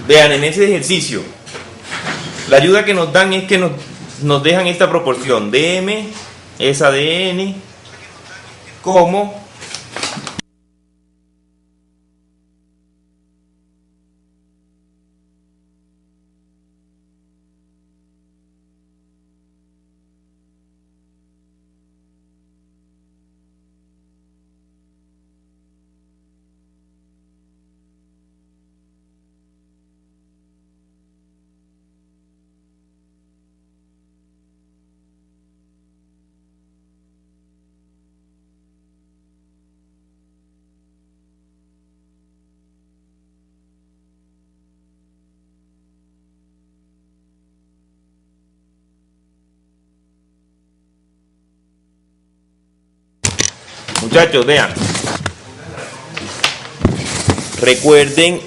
Vean, en ese ejercicio, la ayuda que nos dan es que nos dejan esta proporción. dm es a dn como muchachos, vean, recuerden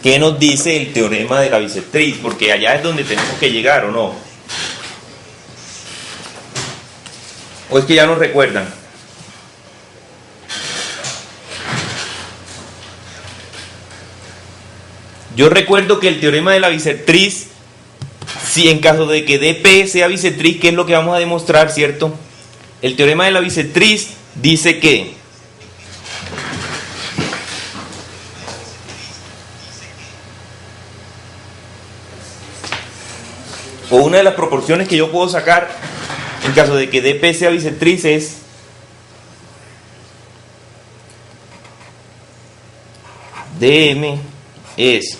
qué nos dice el teorema de la bisectriz, porque allá es donde tenemos que llegar, ¿o no? ¿O es que ya nos recuerdan? Yo recuerdo que el teorema de la bisectriz, si en caso de que dp sea bisectriz, ¿qué es lo que vamos a demostrar, cierto? El teorema de la bisectriz dice que o una de las proporciones que yo puedo sacar en caso de que dp sea bisectriz es dm es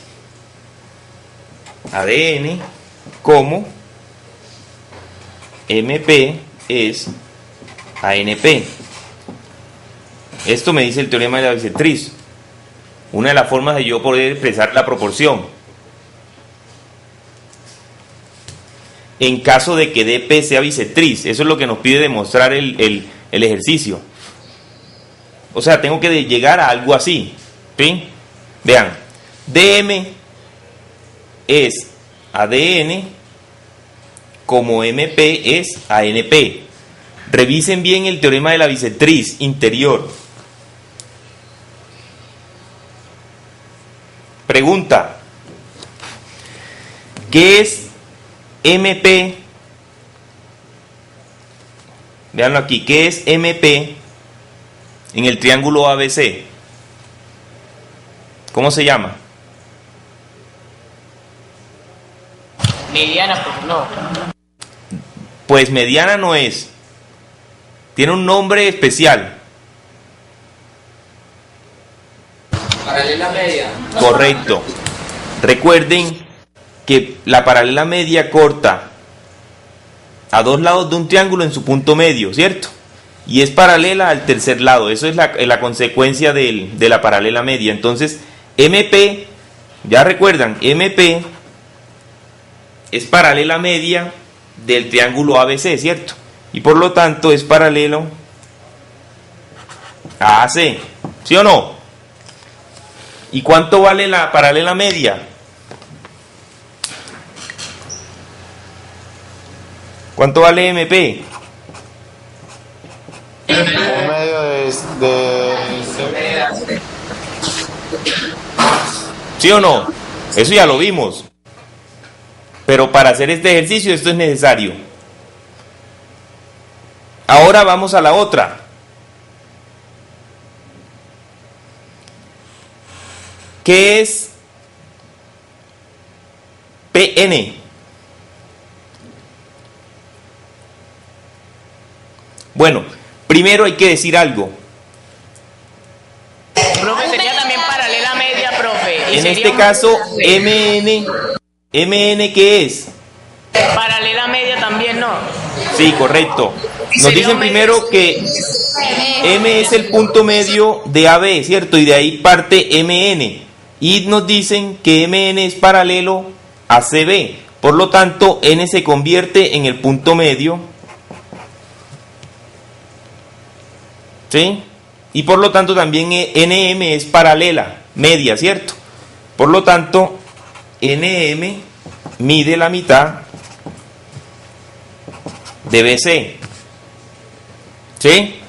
ADN como MP es ANP. Esto me dice el teorema de la bisectriz. Una de las formas de yo poder expresar la proporción. En caso de que dp sea bisectriz. Eso es lo que nos pide demostrar el ejercicio. O sea, tengo que llegar a algo así. ¿Sí? Vean. dm es ADN como MP es ANP. Revisen bien el teorema de la bisectriz interior. Pregunta: ¿qué es MP? Veanlo aquí. ¿Qué es MP en el triángulo ABC? ¿Cómo se llama? Mediana, pues no. Pues mediana no es. Tiene un nombre especial. Paralela media. Correcto. Recuerden que la paralela media corta a dos lados de un triángulo en su punto medio, ¿cierto? Y es paralela al tercer lado. Eso es la consecuencia de la paralela media. Entonces, MP, ya recuerdan, MP es paralela media del triángulo ABC, ¿cierto? Y por lo tanto es paralelo a AC, ¿sí o no? ¿Y cuánto vale la paralela media? ¿Cuánto vale MP? Un medio de... ¿Sí o no? Eso ya lo vimos. Pero para hacer este ejercicio esto es necesario. Ahora vamos a la otra. ¿Qué es PN? Bueno, primero hay que decir algo. Profe, sería también paralela media, profe. En este caso, MN, ¿qué es? Paralela media también, ¿no? Sí, correcto. Nos dicen primero que M es el punto medio de AB, ¿cierto? Y de ahí parte MN. Y nos dicen que MN es paralelo a CB. Por lo tanto, N se convierte en el punto medio. ¿Sí? Y por lo tanto también NM es paralela, media, ¿cierto? Por lo tanto, NM mide la mitad de BC. ¿Sí?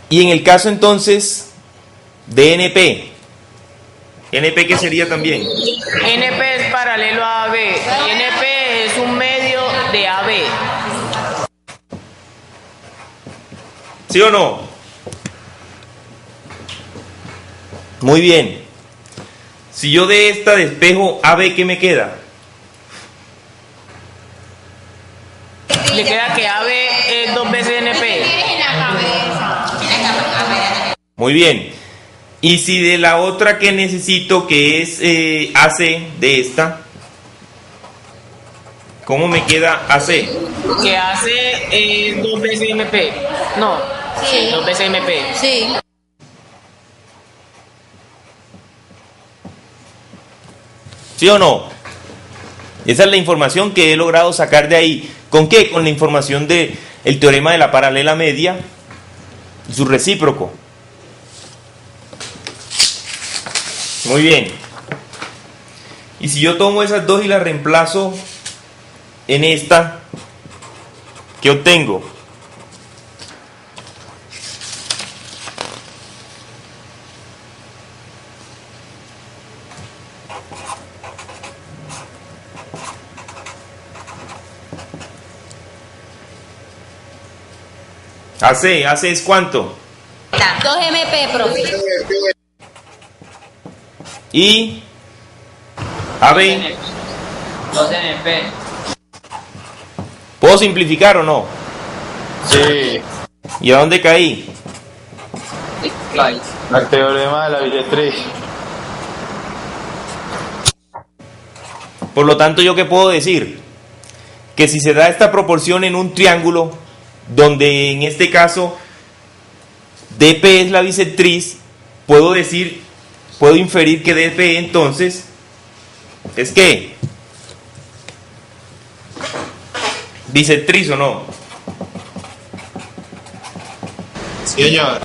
Y en el caso entonces de NP, ¿NP qué sería también? NP es paralelo a AB. Y NP es un medio de AB. ¿Sí o no? Muy bien. Si yo de esta despejo AB, ¿qué me queda? Le queda que AB es 2 veces NP. Muy bien. Y si de la otra que necesito, que es AC, de esta, ¿cómo me queda AC? Que AC es 2 veces MP. No. Sí. 2 veces MP. Sí. ¿Sí o no? Esa es la información que he logrado sacar de ahí. ¿Con qué? Con la información del teorema de la paralela media y su recíproco. Muy bien. Y si yo tomo esas dos y las reemplazo en esta, ¿qué obtengo? AC es ¿cuánto? 2 MP, profe. Y AB, 2 NP. ¿puedo simplificar o no? Sí. ¿Y a dónde caí? El teorema de la bisectriz. Por lo tanto, ¿yo qué puedo decir? Que si se da esta proporción en un triángulo, donde en este caso DP es la bisectriz, puedo inferir que DP entonces es ¿qué? ¿Bisectriz o no? Sí, señor.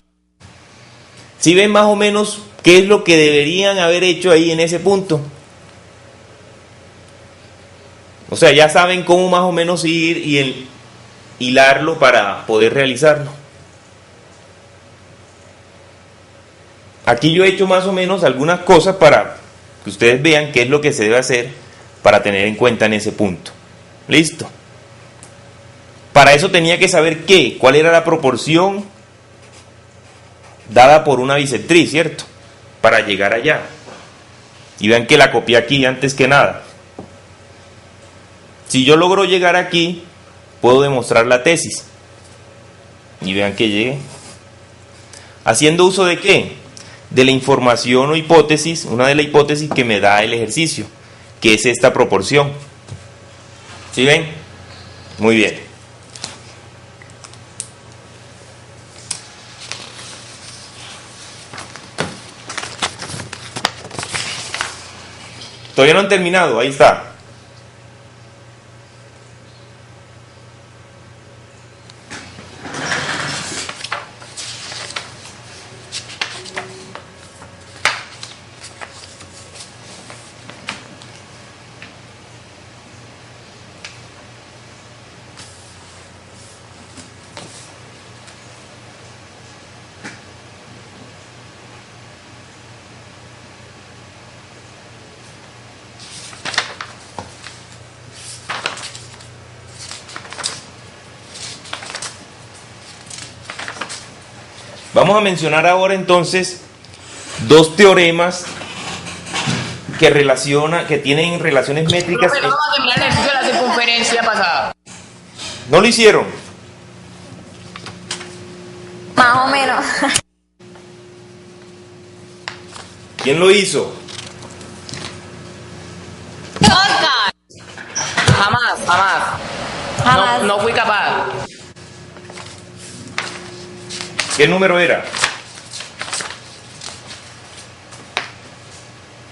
¿Sí ven más o menos qué es lo que deberían haber hecho ahí en ese punto? O sea, ya saben cómo más o menos ir y hilarlo para poder realizarlo. Aquí yo he hecho más o menos algunas cosas para que ustedes vean qué es lo que se debe hacer para tener en cuenta en ese punto. ¿Listo? Para eso tenía que saber cuál era la proporción dada por una bisectriz, ¿cierto? Para llegar allá. Y vean que la copié aquí antes que nada. Si yo logro llegar aquí, puedo demostrar la tesis. Y vean que llegué. ¿Haciendo uso de qué? De la información o hipótesis, una de las hipótesis que me da el ejercicio, que es esta proporción. ¿Sí ven? Muy bien. Todavía no han terminado, ahí está. Vamos a mencionar ahora entonces dos teoremas que tienen relaciones métricas. Pero vamos a terminar el ejercicio de la circunferencia pasada. ¿No lo hicieron? Más o menos. ¿Quién lo hizo? Oscar. Jamás. Jamás. No fui capaz. ¿Qué número era?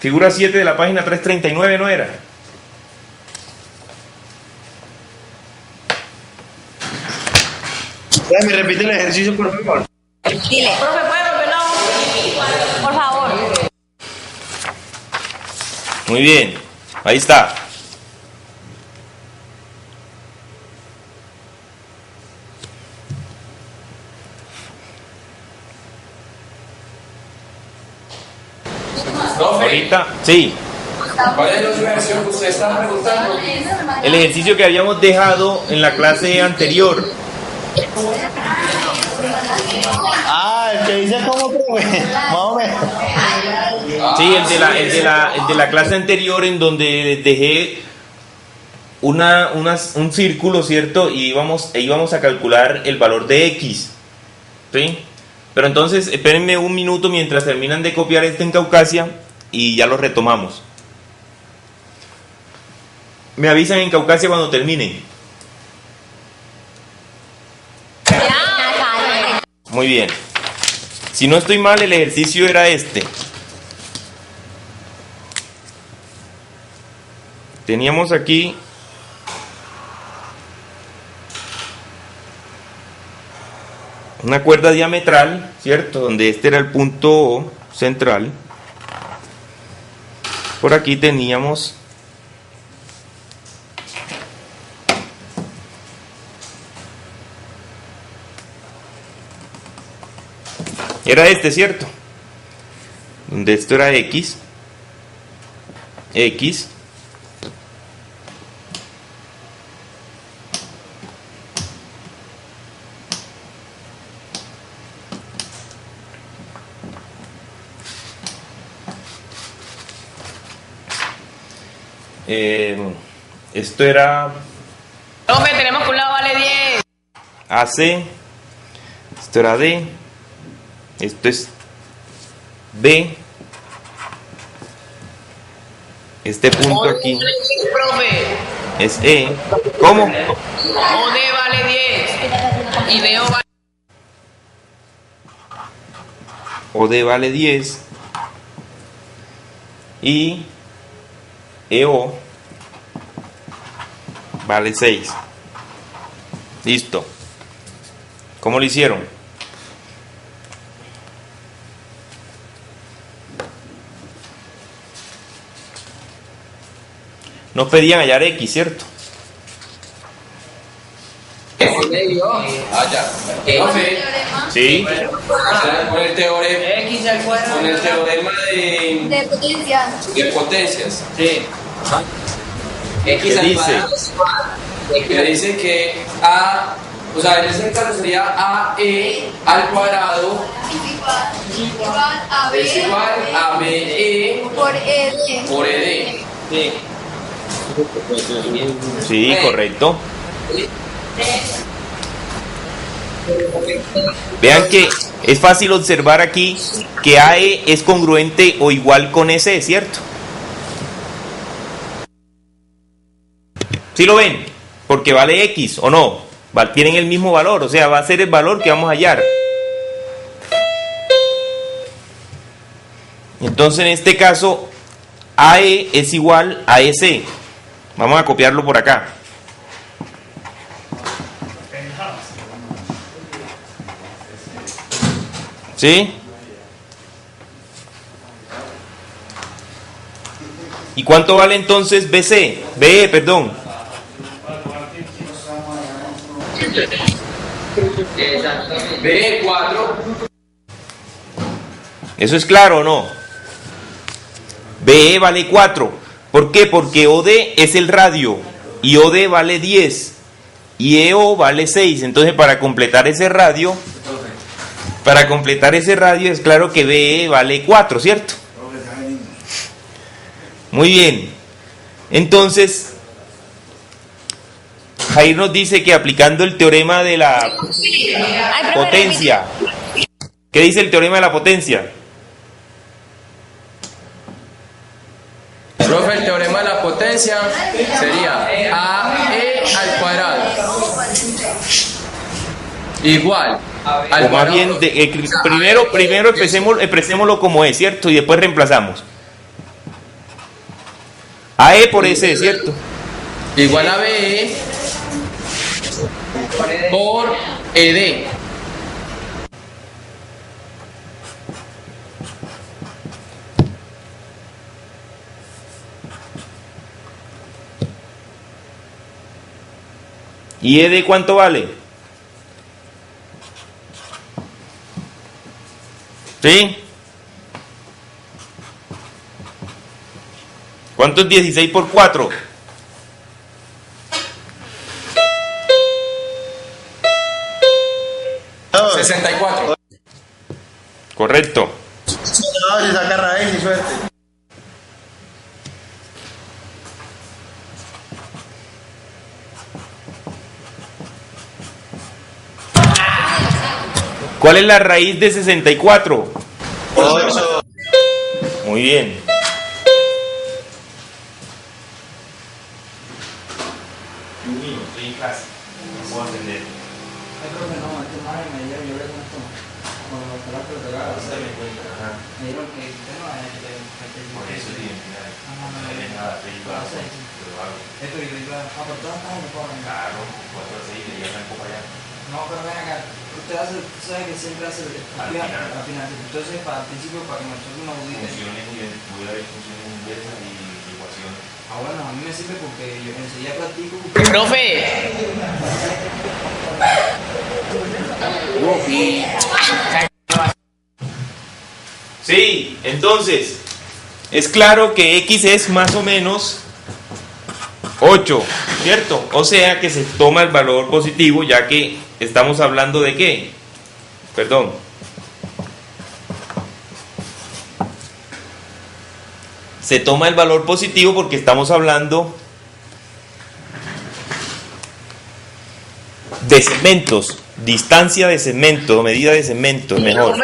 Figura 7 de la página 339, ¿no era? ¿Me repite el ejercicio, por favor? Dile. Profe, ¿puede volverlo? Por favor. Muy bien, ahí está. Ahorita, sí. ¿Cuál es la versión que usted está preguntando? El ejercicio que habíamos dejado en la clase anterior. Ah, el que dice cómo, profe. Más o menos. Sí, el de la clase anterior, en donde les dejé un círculo, ¿cierto? Y íbamos a calcular el valor de X. ¿Sí? Pero entonces, espérenme un minuto mientras terminan de copiar esto en Caucasia y ya lo retomamos. Me avisan en Caucasia cuando terminen. Muy bien. Si no estoy mal, el ejercicio era este. Teníamos aquí una cuerda diametral, ¿cierto? Donde este era el punto central. Por aquí teníamos era este, ¿cierto? Donde esto era X. Esto era Profe, tenemos que un lado vale 10. AC, esto era D, esto es B, este punto aquí Profe, es E. ¿Cómo? OD vale 10 y DO vale... OD vale 10 y EO vale 6. Listo. ¿Cómo lo hicieron? Nos pedían hallar X, ¿cierto? Ah, ya. Profe, Sí. con el teorema De potencia. de potencias. Sí. ¿Qué dice? Que dice que A, o sea, en ese caso sería AE al cuadrado Igual a es igual a BE por ED. por ED. Sí. Sí, correcto. Vean que es fácil observar aquí que AE es congruente o igual con SE, ¿cierto? ¿Sí lo ven? Porque vale X o no. Tienen el mismo valor, o sea, va a ser el valor que vamos a hallar. Entonces, en este caso, AE es igual a SE. Vamos a copiarlo por acá. ¿Sí? ¿Y cuánto vale entonces BC? BE, perdón. BE 4. ¿Eso es claro o no? BE vale 4. ¿Por qué? Porque OD es el radio y OD vale 10 y EO vale 6. Entonces, para completar ese radio es claro que BE vale 4, ¿cierto? Muy bien. Entonces, Jair nos dice que aplicando el teorema de la potencia. ¿Qué dice el teorema de la potencia? Profe, el teorema de la potencia sería AE al cuadrado igual al O más bien, primero expresémoslo como es, ¿cierto? Y después reemplazamos. AE por S, ¿cierto? igual a BE por ED. ¿Y ED cuánto vale? ¿Sí? ¿Cuánto es 16 por 4? No, 64. Correcto. no, si saca raíz y suerte. ¿Cuál es la raíz de 64? 8. Muy bien. Estoy en clase. No puedo atender. Por eso tiene no hay nada, 6 bajo, pero hago. Claro, 4 a 6 le llegan un poco allá. No, pero ven acá, usted sabe que siempre hace Al final. entonces para el principio, para que nosotros nos auditen. Voy a ver funciones inversas y ecuaciones. Ah, bueno, a mí me sirve porque yo enseguida practico. Profe. Sí, entonces, es claro que X es más o menos 8, ¿cierto? O sea que se toma el valor positivo, ya que estamos hablando de ¿qué? Perdón. Se toma el valor positivo porque estamos hablando de segmentos, distancia de segmento, medida de segmento, mejor.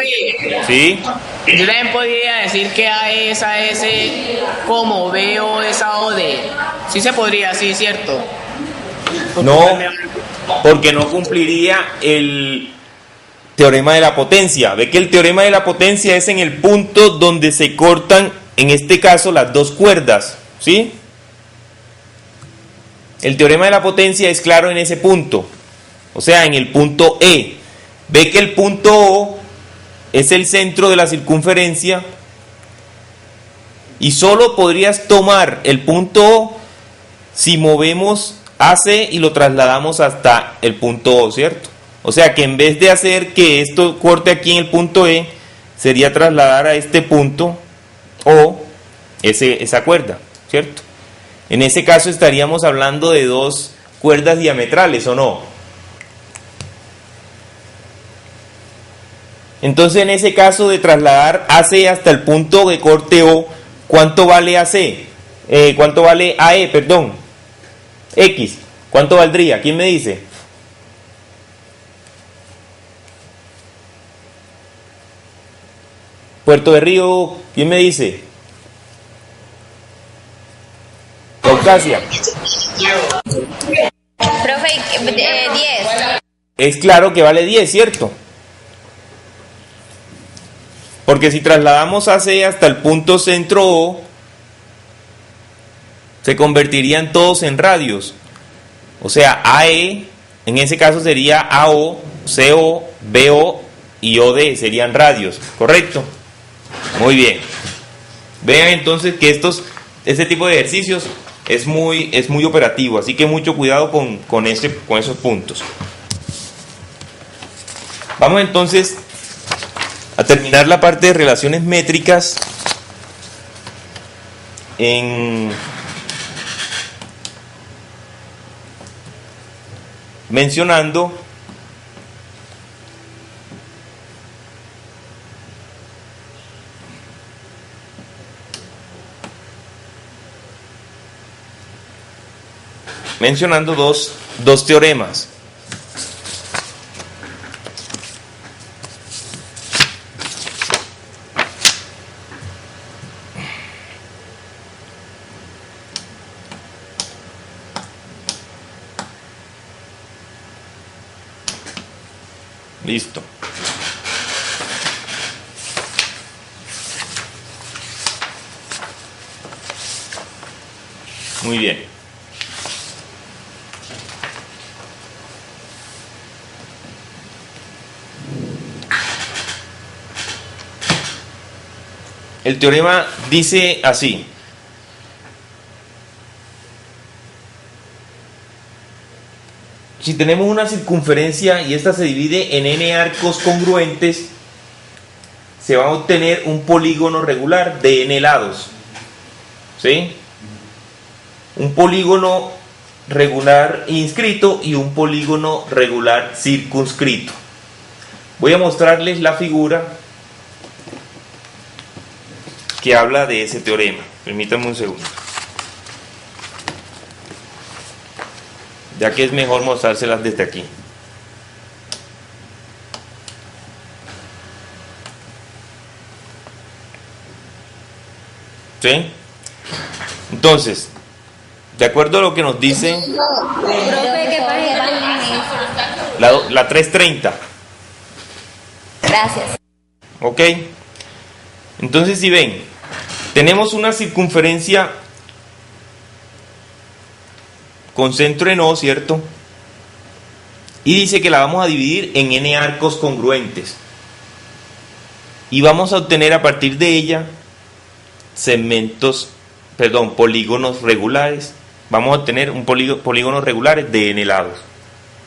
¿Sí? Yo también podría decir que A es AS como B o es A o D. Sí se podría, sí, ¿cierto? No, porque no cumpliría el teorema de la potencia. Ve que el teorema de la potencia es en el punto donde se cortan, en este caso, las dos cuerdas, ¿sí? El teorema de la potencia es claro en ese punto, o sea, en el punto E. Ve que el punto O es el centro de la circunferencia y solo podrías tomar el punto O si movemos AC y lo trasladamos hasta el punto O, ¿cierto? O sea que en vez de hacer que esto corte aquí en el punto E, sería trasladar a este punto O esa cuerda, ¿cierto? En ese caso estaríamos hablando de dos cuerdas diametrales, ¿o no? Entonces en ese caso de trasladar AC hasta el punto de corte O, ¿cuánto vale AC? ¿Cuánto vale AE, perdón? X, ¿cuánto valdría? ¿Quién me dice? Puerto de Río, ¿quién me dice? Caucasia. Profe, 10. Es claro que vale 10, ¿cierto? Porque si trasladamos AC hasta el punto centro O, se convertirían todos en radios. O sea, AE, en ese caso sería AO, CO, BO y OD, serían radios, ¿correcto? Muy bien. Vean entonces que este tipo de ejercicios es muy operativo, así que mucho cuidado con esos puntos. Vamos entonces a terminar la parte de relaciones métricas mencionando dos teoremas. Listo. Muy bien. El teorema dice así. Si tenemos una circunferencia y esta se divide en n arcos congruentes, se va a obtener un polígono regular de n lados. ¿Sí? un polígono regular inscrito y un polígono regular circunscrito. Voy a mostrarles la figura que habla de ese teorema. Permítanme un segundo, ya que es mejor mostrárselas desde aquí. ¿Sí? Entonces, de acuerdo a lo que nos dice Profe, ¿qué página es? la 330. Gracias. ¿Ok? Entonces, si ven, tenemos una circunferencia con centro en O, ¿cierto? Y dice que la vamos a dividir en n arcos congruentes. Y vamos a obtener a partir de ella polígonos regulares. Vamos a obtener polígonos regulares de n lados.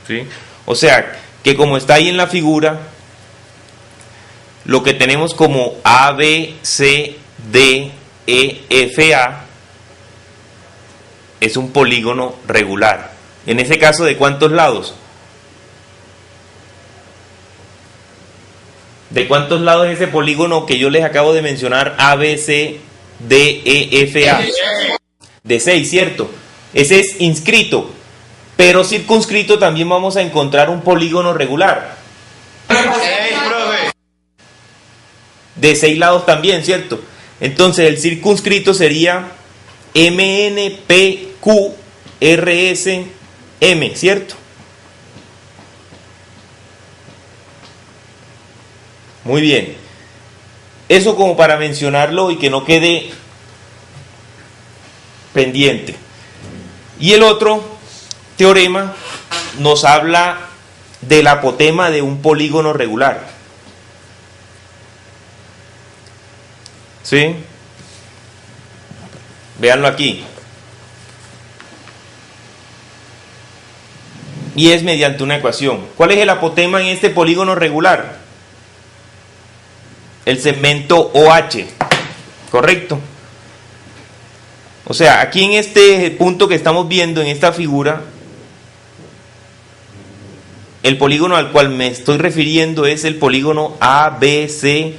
¿Sí? O sea, que como está ahí en la figura, lo que tenemos como A, B, C, D, E, F, A es un polígono regular. En ese caso, ¿de cuántos lados? ¿De cuántos lados es ese polígono que yo les acabo de mencionar? A, B, C, D, E, F, A. De 6, ¿cierto? Ese es inscrito. Pero circunscrito también vamos a encontrar un polígono regular. De 6 lados también, ¿cierto? Entonces el circunscrito sería MNPQRSM, ¿cierto? Muy bien. Eso como para mencionarlo y que no quede pendiente. Y el otro teorema nos habla del apotema de un polígono regular. ¿Sí? Véanlo aquí. Y es mediante una ecuación. ¿Cuál es el apotema en este polígono regular? El segmento OH. ¿Correcto? O sea, aquí en este punto que estamos viendo en esta figura, el polígono al cual me estoy refiriendo es el polígono ABCDEFA,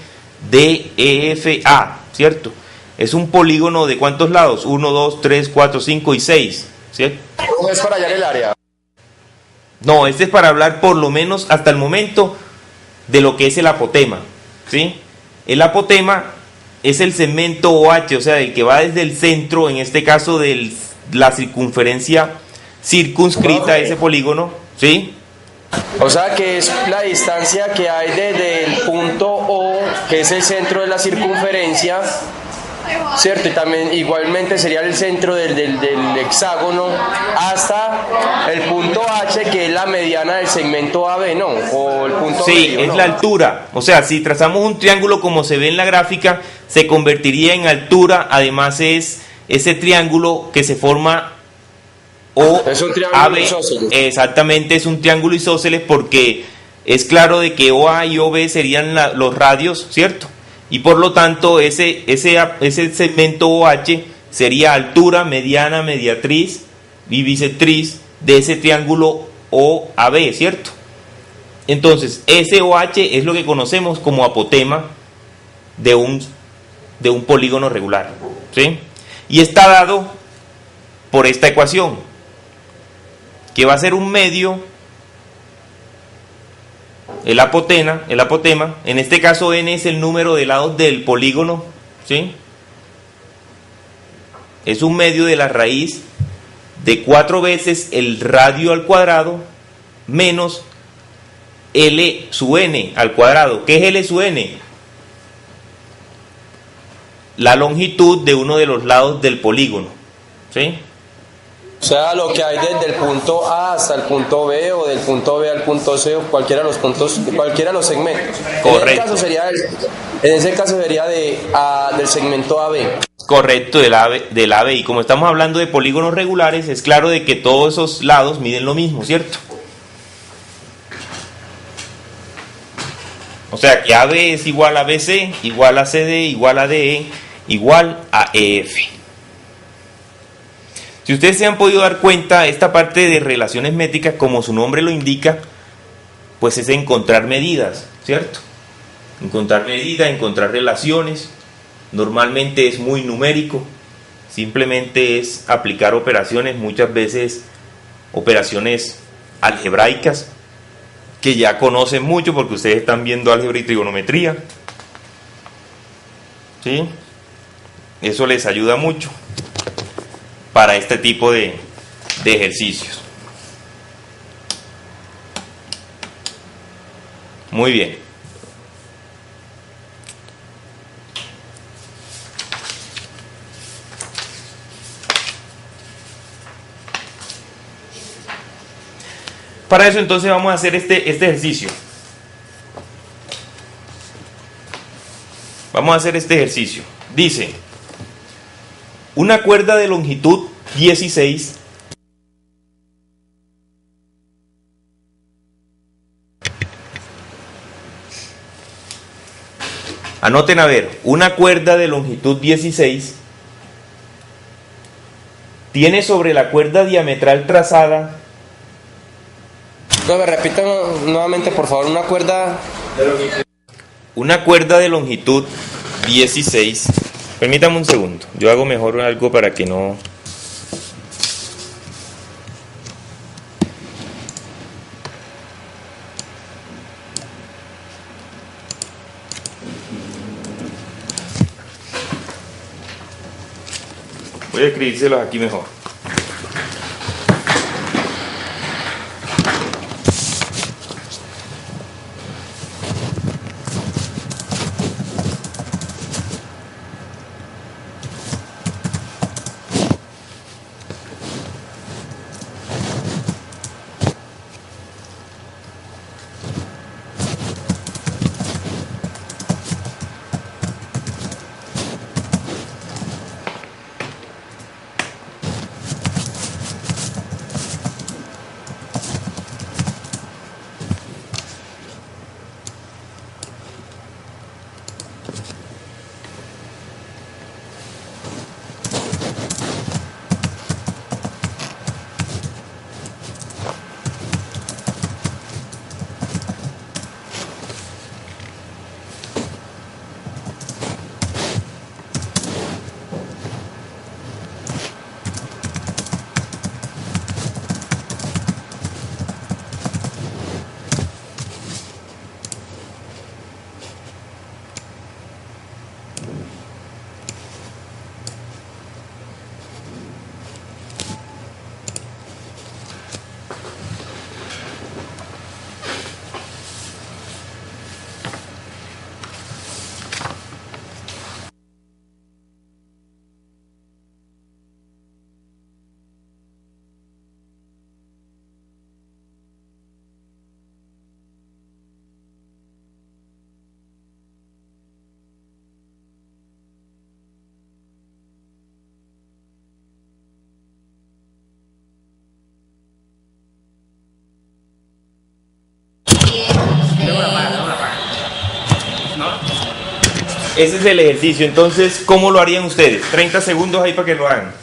¿cierto? Es un polígono de ¿cuántos lados? 1, 2, 3, 4, 5 y 6, ¿cierto? ¿Cómo es para hallar el área? No, este es para hablar por lo menos hasta el momento de lo que es el apotema, ¿sí? El apotema es el segmento OH, o sea, el que va desde el centro, en este caso de la circunferencia circunscrita a ese polígono, ¿sí? O sea que es la distancia que hay desde el punto O, que es el centro de la circunferencia, ¿cierto? Y también igualmente sería el centro del hexágono hasta el punto H, que es la mediana del segmento AB, ¿no? O el punto sí, medio, es ¿no? la altura. O sea, si trazamos un triángulo como se ve en la gráfica, se convertiría en altura. Además es ese triángulo que se forma Es un triángulo isósceles. Exactamente, es un triángulo isósceles porque es claro de que OA y OB serían los radios, ¿cierto? Y por lo tanto ese segmento OH sería altura, mediana, mediatriz y bisectriz de ese triángulo OAB, ¿cierto? Entonces ese OH es lo que conocemos como apotema de un polígono regular, ¿sí? Y está dado por esta ecuación, que va a ser un medio, el apotema, en este caso n es el número de lados del polígono, ¿sí? Es un medio de la raíz de 4 veces el radio al cuadrado menos L sub n al cuadrado. ¿Qué es L sub n? La longitud de uno de los lados del polígono, ¿sí? O sea, lo que hay desde el punto A hasta el punto B, o del punto B al punto C, o cualquiera de los puntos, cualquiera de los segmentos. Correcto. En ese caso sería del segmento AB. Correcto, del AB. Y como estamos hablando de polígonos regulares, es claro de que todos esos lados miden lo mismo, ¿cierto? O sea que AB es igual a BC, igual a CD, igual a DE, igual a EF. Si ustedes se han podido dar cuenta, esta parte de relaciones métricas, como su nombre lo indica, pues es encontrar medidas, ¿cierto? Encontrar medidas, encontrar relaciones. Normalmente es muy numérico, simplemente es aplicar operaciones, muchas veces operaciones algebraicas, que ya conocen mucho porque ustedes están viendo álgebra y trigonometría, ¿sí? Eso les ayuda mucho para este tipo de ejercicios. Muy bien. Para eso entonces vamos a hacer este ejercicio. Vamos a hacer este ejercicio. Dice, una cuerda de longitud 16 anoten a ver, una cuerda de longitud 16 tiene sobre la cuerda diametral trazada. No, me repitan nuevamente, por favor, una cuerda de longitud 16. Permítame un segundo, yo hago mejor algo para que no... Voy a escribírselos aquí mejor. Ese es el ejercicio. Entonces, ¿cómo lo harían ustedes? 30 segundos ahí para que lo hagan.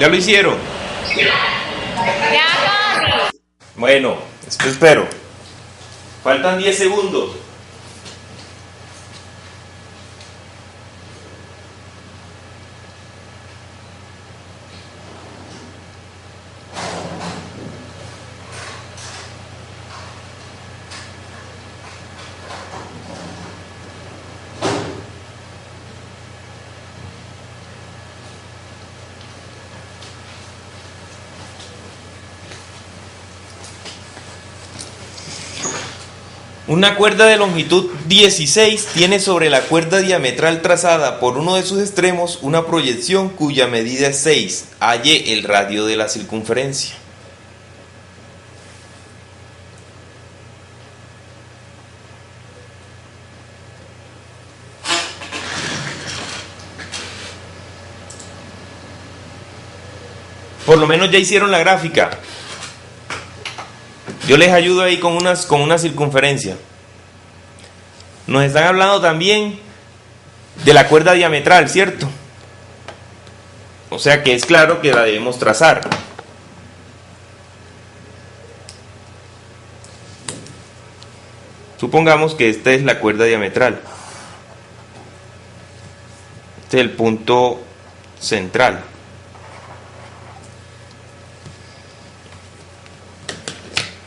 ¿Ya lo hicieron? Ya casi. Bueno, espero. Faltan 10 segundos. Una cuerda de longitud 16 tiene sobre la cuerda diametral trazada por uno de sus extremos una proyección cuya medida es 6. Halle el radio de la circunferencia. Por lo menos ya hicieron la gráfica. Yo les ayudo ahí con una circunferencia. Nos están hablando también de la cuerda diametral, ¿cierto? O sea que es claro que la debemos trazar. Supongamos que esta es la cuerda diametral. Este es el punto central.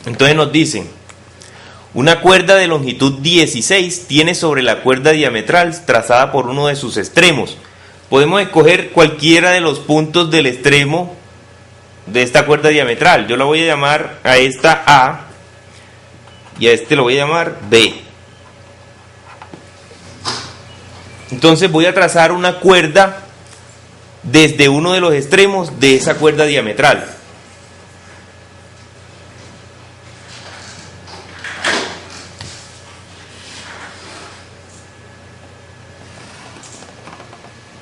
Entonces nos dicen, una cuerda de longitud 16 tiene sobre la cuerda diametral trazada por uno de sus extremos. Podemos escoger cualquiera de los puntos del extremo de esta cuerda diametral. Yo la voy a llamar a esta A y a este lo voy a llamar B. Entonces voy a trazar una cuerda desde uno de los extremos de esa cuerda diametral.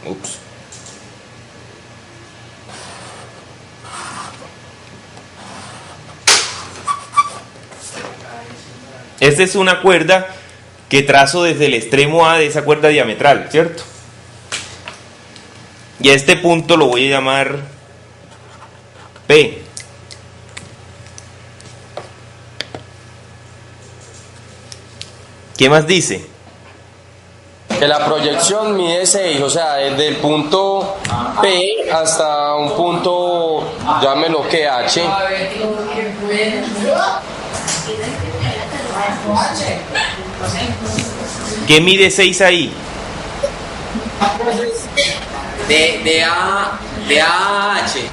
Ups. Esta es una cuerda que trazo desde el extremo A de esa cuerda diametral, ¿cierto? Y a este punto lo voy a llamar P. ¿Qué más dice? Que la proyección mide 6, o sea, desde el punto P hasta un punto, llámelo que H. ¿Qué mide 6 ahí? De A a H.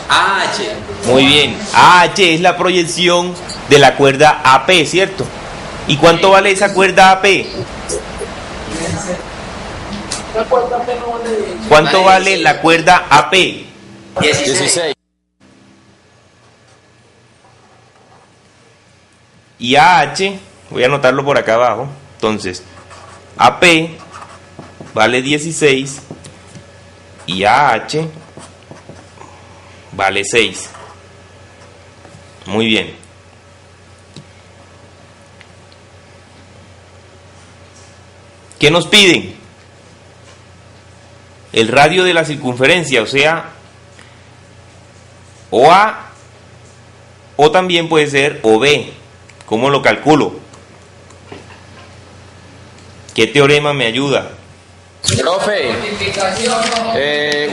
A H. Muy bien. AH es la proyección de la cuerda AP, ¿cierto? ¿Y cuánto vale esa cuerda AP? ¿Cuánto vale la cuerda AP? 16. Y AH, voy a anotarlo por acá abajo. Entonces, AP vale 16 y AH vale 6. Muy bien. ¿Qué nos piden? El radio de la circunferencia, o sea, OA, o también puede ser OB. ¿Cómo lo calculo? ¿Qué teorema me ayuda? Profe,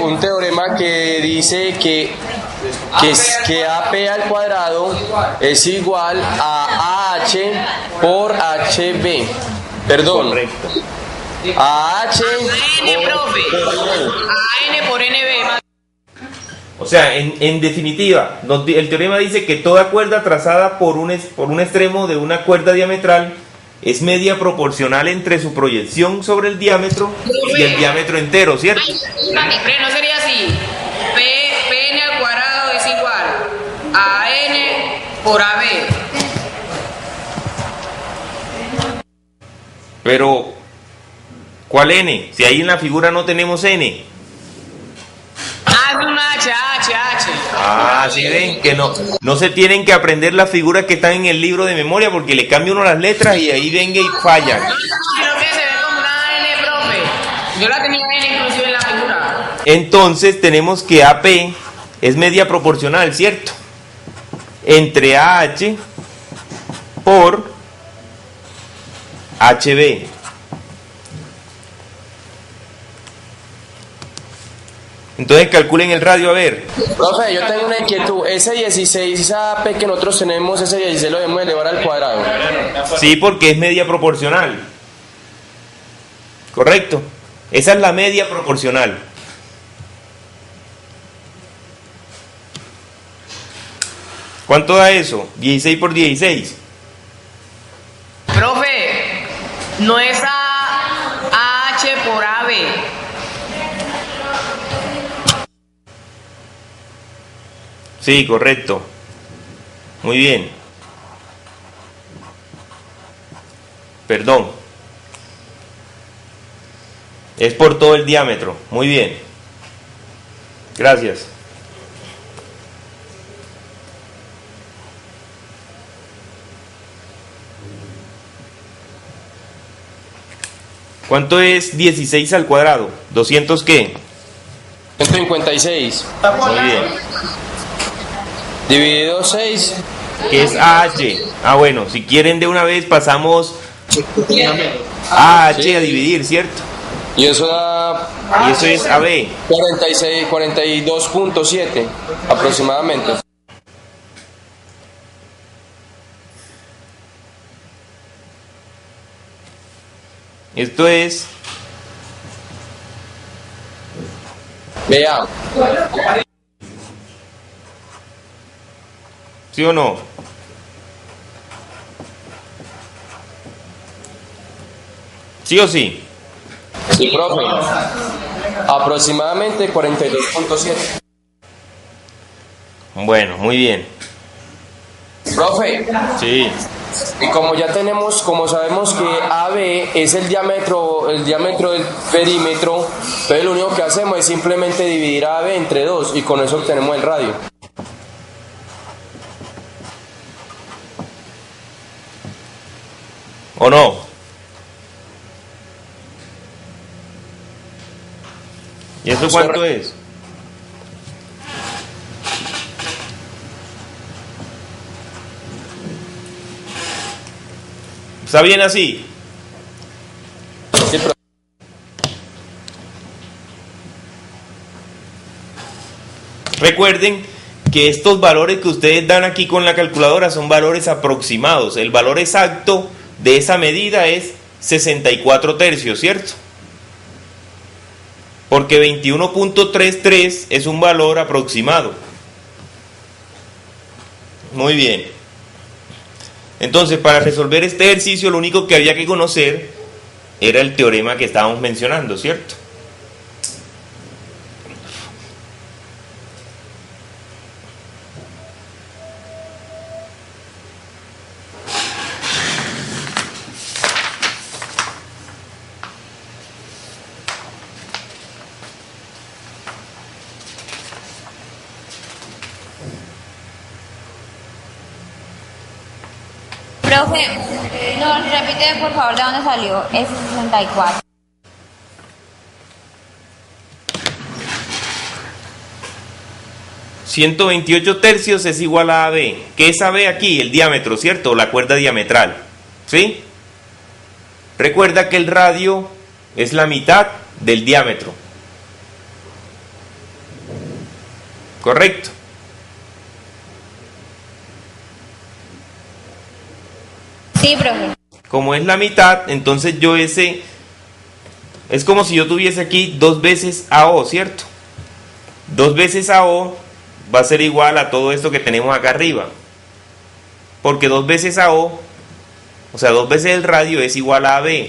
un teorema que dice que AP al cuadrado es igual a AH por HB. Perdón. Correcto. AH AN, profe. AN por NB. O sea, en definitiva, el teorema dice que toda cuerda trazada por un extremo de una cuerda diametral es media proporcional entre su proyección sobre el diámetro y el diámetro entero, ¿cierto? Pero no sería así. Pn al cuadrado es igual a N por AB. Pero, ¿cuál n? Si ahí en la figura no tenemos n. Ah, es una H. Ah, ¿sí ven? Que no se tienen que aprender las figuras que están en el libro de memoria porque le cambia uno las letras y ahí venga y fallan. Creo que se ve como una N, profe. Yo la tenía N inclusive en la figura. Entonces tenemos que AP es media proporcional, ¿cierto? Entre AH por HB. Entonces calculen el radio, a ver. Profe, yo tengo una inquietud. Ese 16, esa AP que nosotros tenemos, ese 16 lo debemos elevar al cuadrado. Sí, porque es media proporcional. Correcto. Esa es la media proporcional. ¿Cuánto da eso? 16 por 16. No es AH por AB. Sí, correcto. Muy bien. Perdón. Es por todo el diámetro. Muy bien. Gracias. ¿Cuánto es 16 al cuadrado? ¿200 qué? 156. Muy bien. Dividido 6. ¿Qué es AH? Ah, bueno, si quieren de una vez pasamos AH a dividir, ¿cierto? Y eso da Y eso es AB. 46, 42.7 aproximadamente. Esto es Vea, ¿sí o no? ¿Sí o sí? sí, profe. Aproximadamente 42.7. Bueno, muy bien. Profe, Sí. y como ya tenemos, como sabemos que AB es el diámetro del perímetro, entonces lo único que hacemos es simplemente dividir AB entre 2 y con eso obtenemos el radio. ¿O no? ¿Y eso cuánto es? ¿Está bien así? Sí, profe. Recuerden que estos valores que ustedes dan aquí con la calculadora son valores aproximados. El valor exacto de esa medida es 64 tercios, ¿cierto? Porque 21.33 es un valor aproximado. Muy bien. Entonces, para resolver este ejercicio, lo único que había que conocer era el teorema que estábamos mencionando, ¿cierto? Profe, nos repite por favor de dónde salió ese 64. ...128 tercios es igual a AB. ¿Qué es AB aquí? El diámetro, ¿cierto? La cuerda diametral. ¿Sí? Recuerda que el radio es la mitad del diámetro. ¿Correcto? Sí, profe. Como es la mitad, entonces yo ese... Es como si yo tuviese aquí 2 veces AO, ¿cierto? 2 veces AO va a ser igual a todo esto que tenemos acá arriba. Porque 2 veces AO, o sea, 2 veces el radio es igual a AB.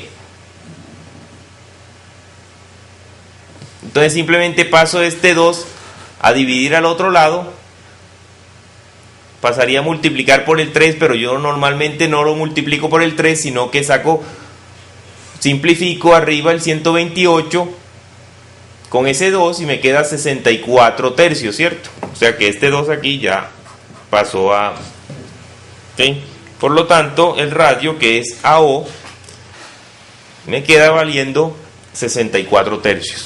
Entonces simplemente paso este 2 a dividir al otro lado. Pasaría a multiplicar por el 3, pero yo normalmente no lo multiplico por el 3, sino que simplifico arriba el 128 con ese 2 y me queda 64 tercios, ¿cierto? O sea que este 2 aquí ya pasó a... ¿sí? Por lo tanto, el radio, que es AO, me queda valiendo 64 tercios.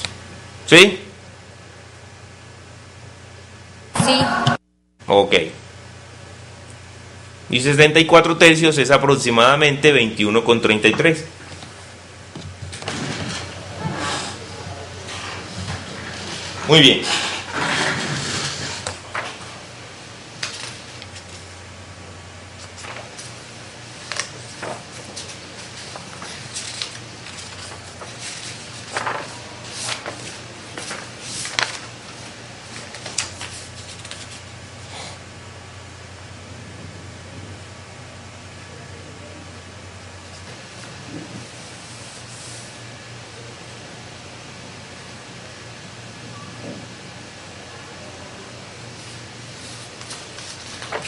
¿Sí? Sí. Ok. Y 64 tercios es aproximadamente 21,33. Muy bien.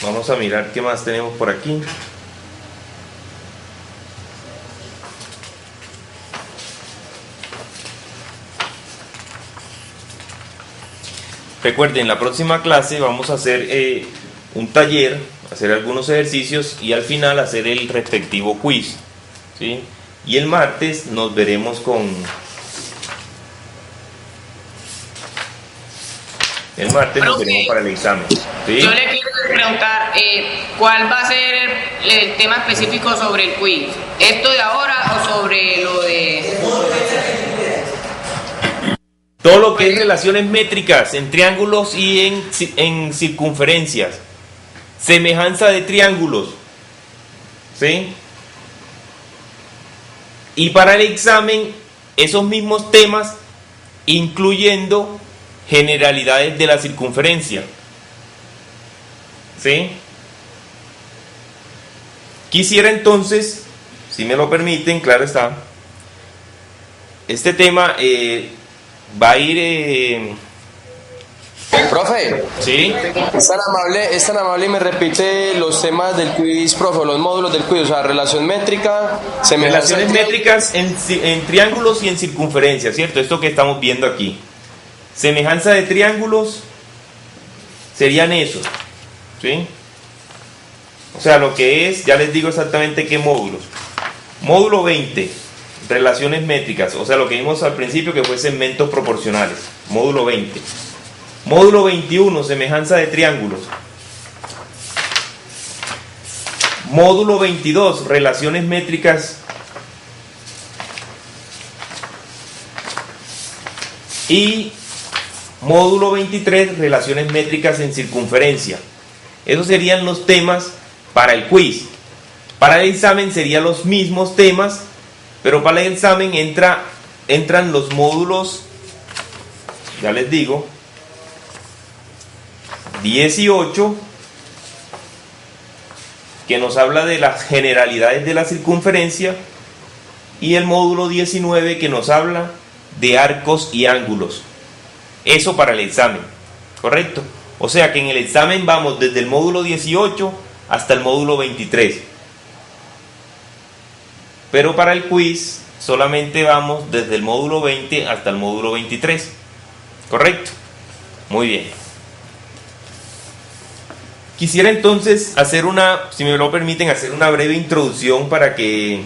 Vamos a mirar qué más tenemos por aquí. Recuerden, la próxima clase vamos a hacer un taller, hacer algunos ejercicios y al final hacer el respectivo quiz, ¿sí? Y el martes nos veremos con... El martes nos veremos para el examen, ¿sí? Yo le quiero preguntar, ¿cuál va a ser el tema específico sobre el quiz? ¿Esto de ahora o sobre lo de...? Todo lo que es relaciones métricas en triángulos y en circunferencias. Semejanza de triángulos, ¿sí? Y para el examen, esos mismos temas, incluyendo generalidades de la circunferencia, ¿sí? Quisiera entonces, si me lo permiten, claro está, este tema va a ir... Profe, ¿sí? es tan amable y me repite los temas del quiz, profe, los módulos del quiz, o sea, relación métrica, semejanza Relaciones métricas en triángulos y en circunferencia, ¿cierto? Esto que estamos viendo aquí. Semejanza de triángulos serían esos, ¿sí? O sea, lo que es, ya les digo exactamente qué módulos. Módulo 20, relaciones métricas, o sea, lo que vimos al principio que fue segmentos proporcionales. Módulo 20. Módulo 21, semejanza de triángulos. Módulo 22, relaciones métricas. Y módulo 23, relaciones métricas en circunferencia. Esos serían los temas para el quiz. Para el examen serían los mismos temas, pero para el examen entran los módulos, ya les digo, 18, que nos habla de las generalidades de la circunferencia, y el módulo 19, que nos habla de arcos y ángulos. Eso para el examen, ¿correcto? O sea que en el examen vamos desde el módulo 18 hasta el módulo 23. Pero para el quiz solamente vamos desde el módulo 20 hasta el módulo 23. ¿Correcto? Muy bien. Quisiera entonces hacer si me lo permiten, hacer una breve introducción para que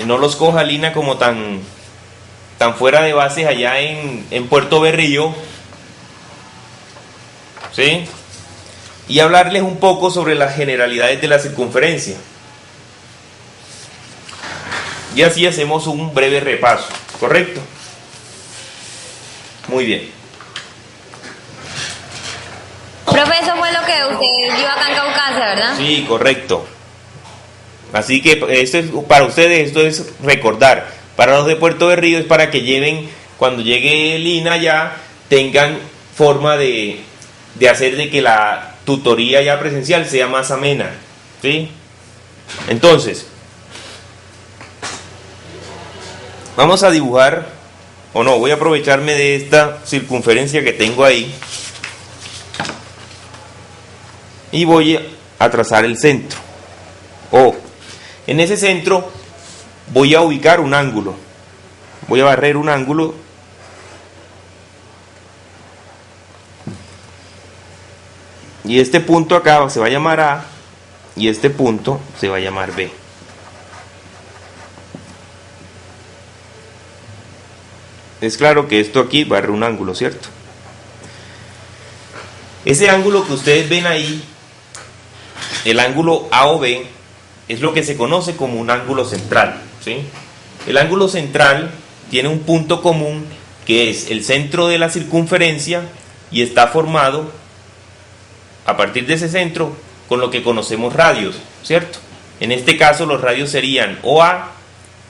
no los coja Lina como tan fuera de base allá en Puerto Berrío, ¿sí? Y hablarles un poco sobre las generalidades de la circunferencia. Y así hacemos un breve repaso, ¿correcto? Muy bien. Profe, eso fue lo que usted dio acá en Caucasia, ¿verdad? Sí, correcto. Así que esto es, para ustedes esto es recordar. Para los de Puerto Berrío es para que lleven, cuando llegue Lina ya, tengan forma de hacer de que la tutoría ya presencial sea más amena, ¿sí? Entonces, vamos a dibujar, o no, voy a aprovecharme de esta circunferencia que tengo ahí y voy a trazar el centro. En ese centro voy a ubicar un ángulo, voy a barrer un ángulo y este punto acá se va a llamar A y este punto se va a llamar B. Es claro que esto aquí barre un ángulo, ¿cierto? Ese ángulo que ustedes ven ahí, el ángulo AOB, es lo que se conoce como un ángulo central, ¿sí? El ángulo central tiene un punto común que es el centro de la circunferencia y está formado a partir de ese centro con lo que conocemos radios, ¿cierto? En este caso los radios serían OA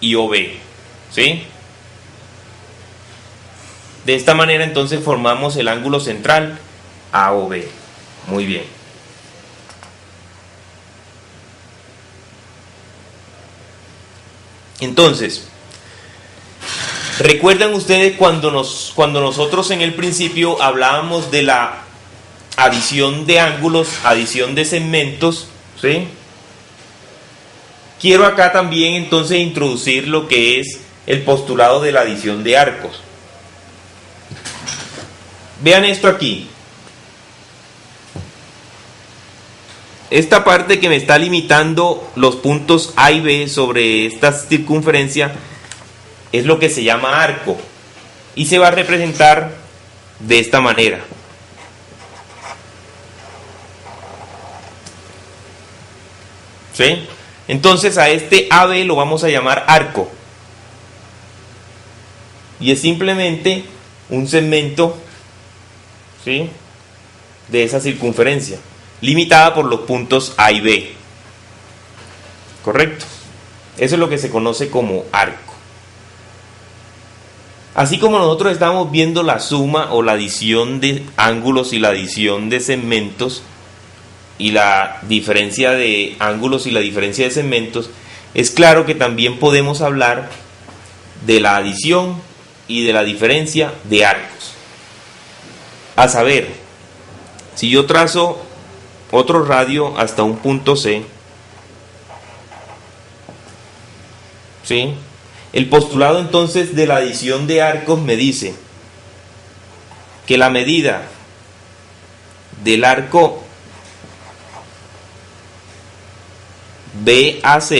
y OB, ¿sí? De esta manera entonces formamos el ángulo central AOB. Muy bien. Entonces, ¿recuerdan ustedes cuando nosotros en el principio hablábamos de la adición de ángulos, adición de segmentos, ¿sí? Quiero acá también entonces introducir lo que es el postulado de la adición de arcos. Vean esto aquí. Esta parte que me está limitando los puntos A y B sobre esta circunferencia es lo que se llama arco y se va a representar de esta manera. ¿Sí? Entonces a este AB lo vamos a llamar arco y es simplemente un segmento, ¿sí?, de esa circunferencia limitada por los puntos A y B. ¿Correcto? Eso es lo que se conoce como arco. Así como nosotros estamos viendo la suma o la adición de ángulos y la adición de segmentos y la diferencia de ángulos y la diferencia de segmentos, es claro que también podemos hablar de la adición y de la diferencia de arcos. A saber, si yo trazo otro radio hasta un punto C, ¿sí?, el postulado entonces de la adición de arcos me dice que la medida del arco BAC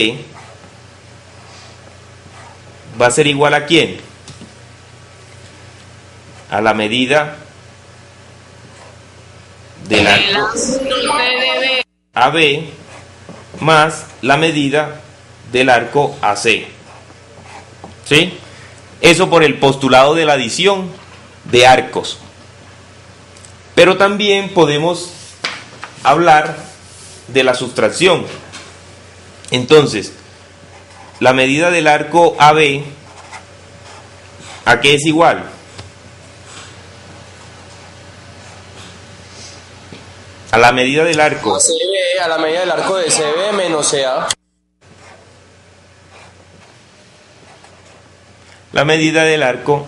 va a ser igual a ¿quién? A la medida del arco AB más la medida del arco AC. ¿Sí? Eso por el postulado de la adición de arcos. Pero también podemos hablar de la sustracción. Entonces, la medida del arco AB, ¿a qué es igual? A la medida del arco CB, a la medida del arco de CB menos CA. La medida del arco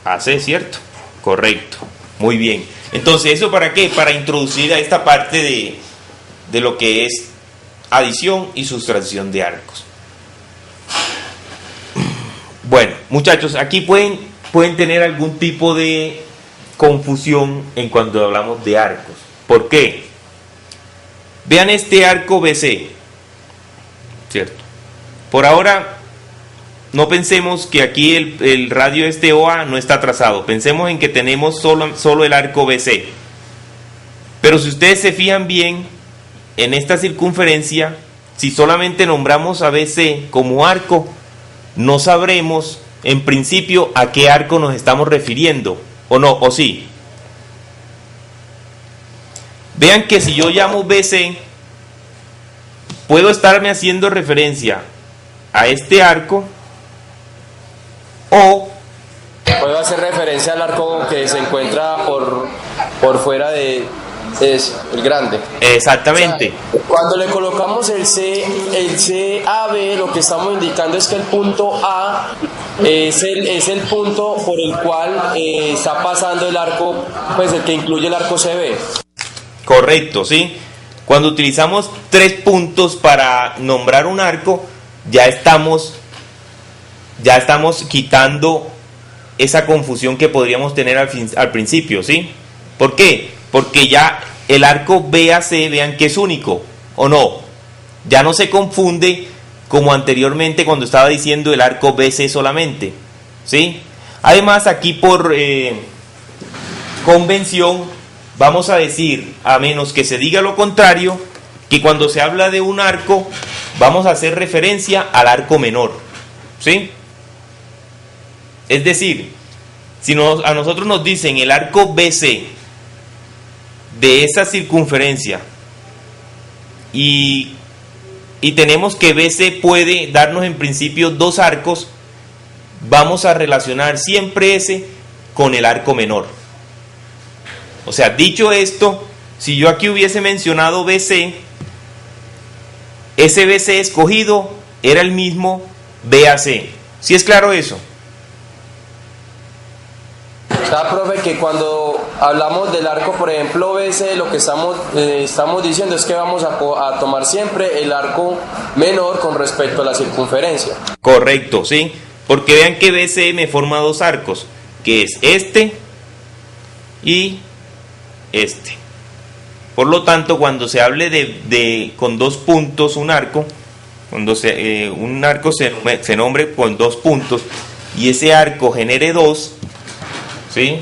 AC, ¿cierto? Correcto. Muy bien. Entonces, ¿eso para qué? Para introducir a esta parte de lo que es adición y sustracción de arcos. Bueno, muchachos, aquí pueden tener algún tipo de confusión en cuando hablamos de arcos. ¿Por qué? Vean este arco BC, ¿cierto? Por ahora, no pensemos que aquí el radio este OA no está trazado. Pensemos en que tenemos solo el arco BC. Pero si ustedes se fijan bien, en esta circunferencia, si solamente nombramos a BC como arco, no sabremos en principio a qué arco nos estamos refiriendo, o no, o sí. Vean que si yo llamo BC, puedo estarme haciendo referencia a este arco, o puedo hacer referencia al arco que se encuentra por fuera de el grande. Exactamente. O sea, cuando le colocamos el CAB, lo que estamos indicando es que el punto A es el punto por el cual está pasando el arco, pues el que incluye el arco CB. Correcto, ¿sí? Cuando utilizamos 3 puntos para nombrar un arco, ya estamos quitando esa confusión que podríamos tener al principio, ¿sí? ¿Por qué? Porque ya el arco BAC, vean que es único, ¿o no? Ya no se confunde como anteriormente cuando estaba diciendo el arco BC solamente, ¿sí? Además, aquí por convención vamos a decir, a menos que se diga lo contrario, que cuando se habla de un arco vamos a hacer referencia al arco menor, ¿sí? Es decir, si a nosotros nos dicen el arco BC de esa circunferencia y tenemos que BC puede darnos en principio 2 arcos, vamos a relacionar siempre ese con el arco menor. O sea, dicho esto, si yo aquí hubiese mencionado BC, ese BC escogido era el mismo BAC. ¿Sí es claro eso? O sea, profe, que cuando hablamos del arco, por ejemplo, BC, lo que estamos diciendo es que vamos a tomar siempre el arco menor con respecto a la circunferencia. Correcto, ¿sí? Porque vean que BC me forma dos arcos, que es este y este. Por lo tanto, cuando se hable de con dos puntos un arco, cuando un arco se nombre con dos puntos y ese arco genere dos, ¿sí?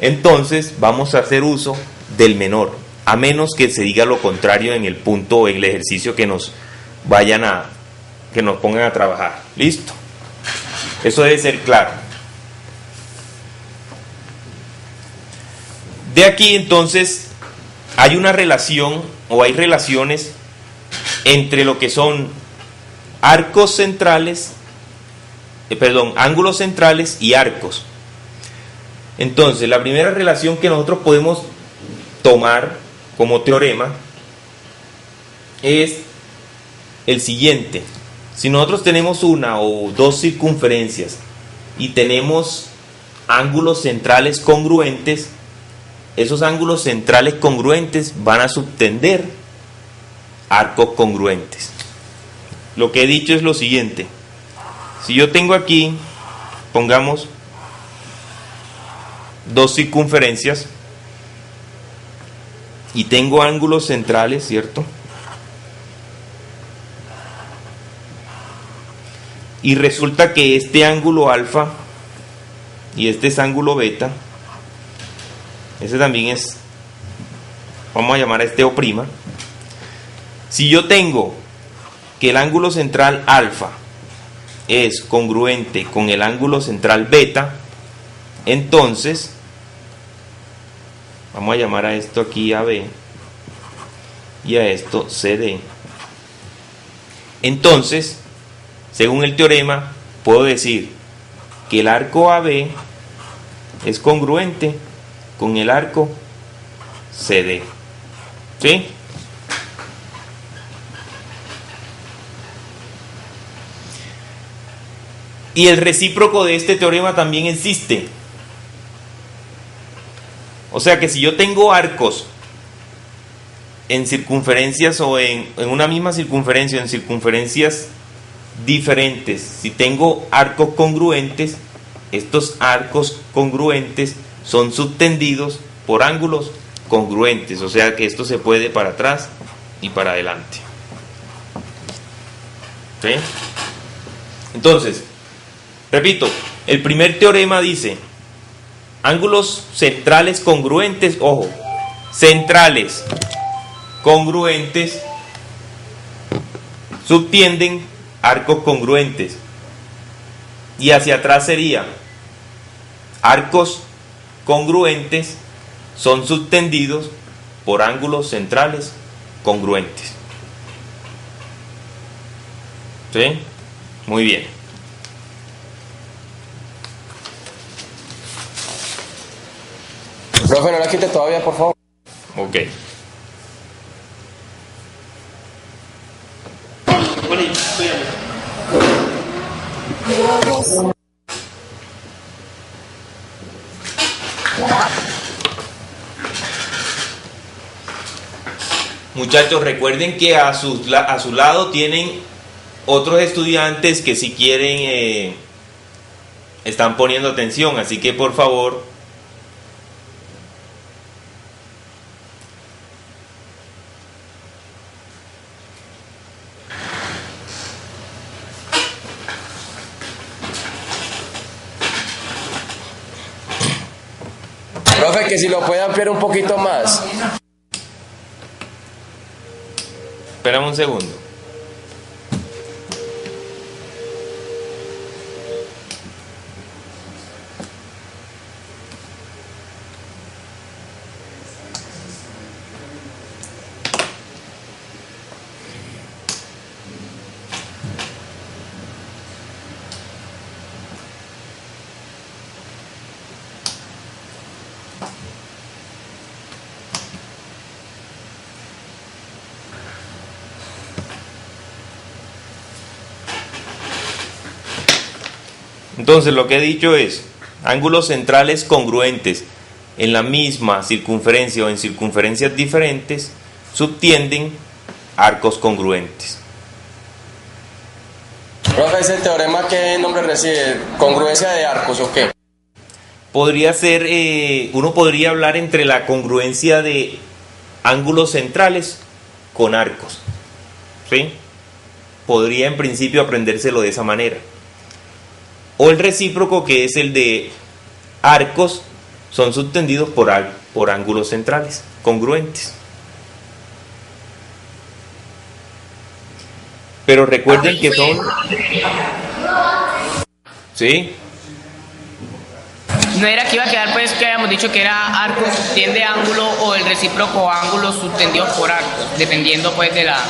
Entonces vamos a hacer uso del menor, a menos que se diga lo contrario en el punto o en el ejercicio que nos pongan a trabajar. ¿Listo? Eso debe ser claro. De aquí entonces hay una relación o hay relaciones entre lo que son ángulos centrales y arcos. Entonces, la primera relación que nosotros podemos tomar como teorema es el siguiente. Si nosotros tenemos una o dos circunferencias y tenemos ángulos centrales congruentes, esos ángulos centrales congruentes van a subtender arcos congruentes. Lo que he dicho es lo siguiente. Si yo tengo aquí, pongamos dos circunferencias y tengo ángulos centrales, ¿cierto? Y resulta que este ángulo alfa y este es ángulo beta, ese también es, vamos a llamar a este O'. Si yo tengo que el ángulo central alfa es congruente con el ángulo central beta, entonces vamos a llamar a esto aquí AB y a esto CD. Entonces, según el teorema, puedo decir que el arco AB es congruente con el arco CD. ¿Sí? Y el recíproco de este teorema también existe. O sea que si yo tengo arcos en circunferencias o en una misma circunferencia o en circunferencias diferentes, si tengo arcos congruentes, estos arcos congruentes son subtendidos por ángulos congruentes. O sea que esto se puede para atrás y para adelante. ¿Sí? Entonces, repito, el primer teorema dice ángulos centrales congruentes, ojo, centrales congruentes subtienden arcos congruentes, y hacia atrás sería arcos congruentes son subtendidos por ángulos centrales congruentes. ¿Sí? Muy bien. Profe, no la quite todavía, por favor. Ok. Muchachos, recuerden que a su lado tienen otros estudiantes que si quieren están poniendo atención, así que por favor Profe, que si lo puede ampliar un poquito más. espérame un segundo. Entonces lo que he dicho es ángulos centrales congruentes. en la misma circunferencia o en circunferencias diferentes subtienden arcos congruentes. Profe, ¿ese teorema qué nombre recibe? ¿Congruencia de arcos o qué? Podría ser, uno podría hablar entre la congruencia de ángulos centrales con arcos, ¿sí? Podría en principio aprendérselo de esa manera. O el recíproco, que es el de arcos son subtendidos por ángulos centrales congruentes. Pero recuerden que son... ¿Sí? No era que iba a quedar pues que habíamos dicho que era arco subtiende ángulo o el recíproco ángulo subtendido por arco, dependiendo pues de la...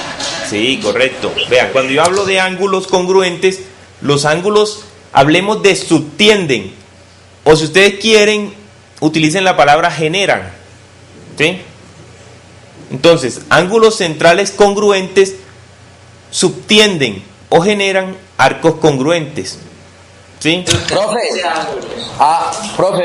Sí, correcto. Vean, cuando yo hablo de ángulos congruentes, los ángulos, hablemos de subtienden. O si ustedes quieren, utilicen la palabra generan. ¿Sí? Entonces, ángulos centrales congruentes subtienden o generan arcos congruentes. ¿Sí? Profe,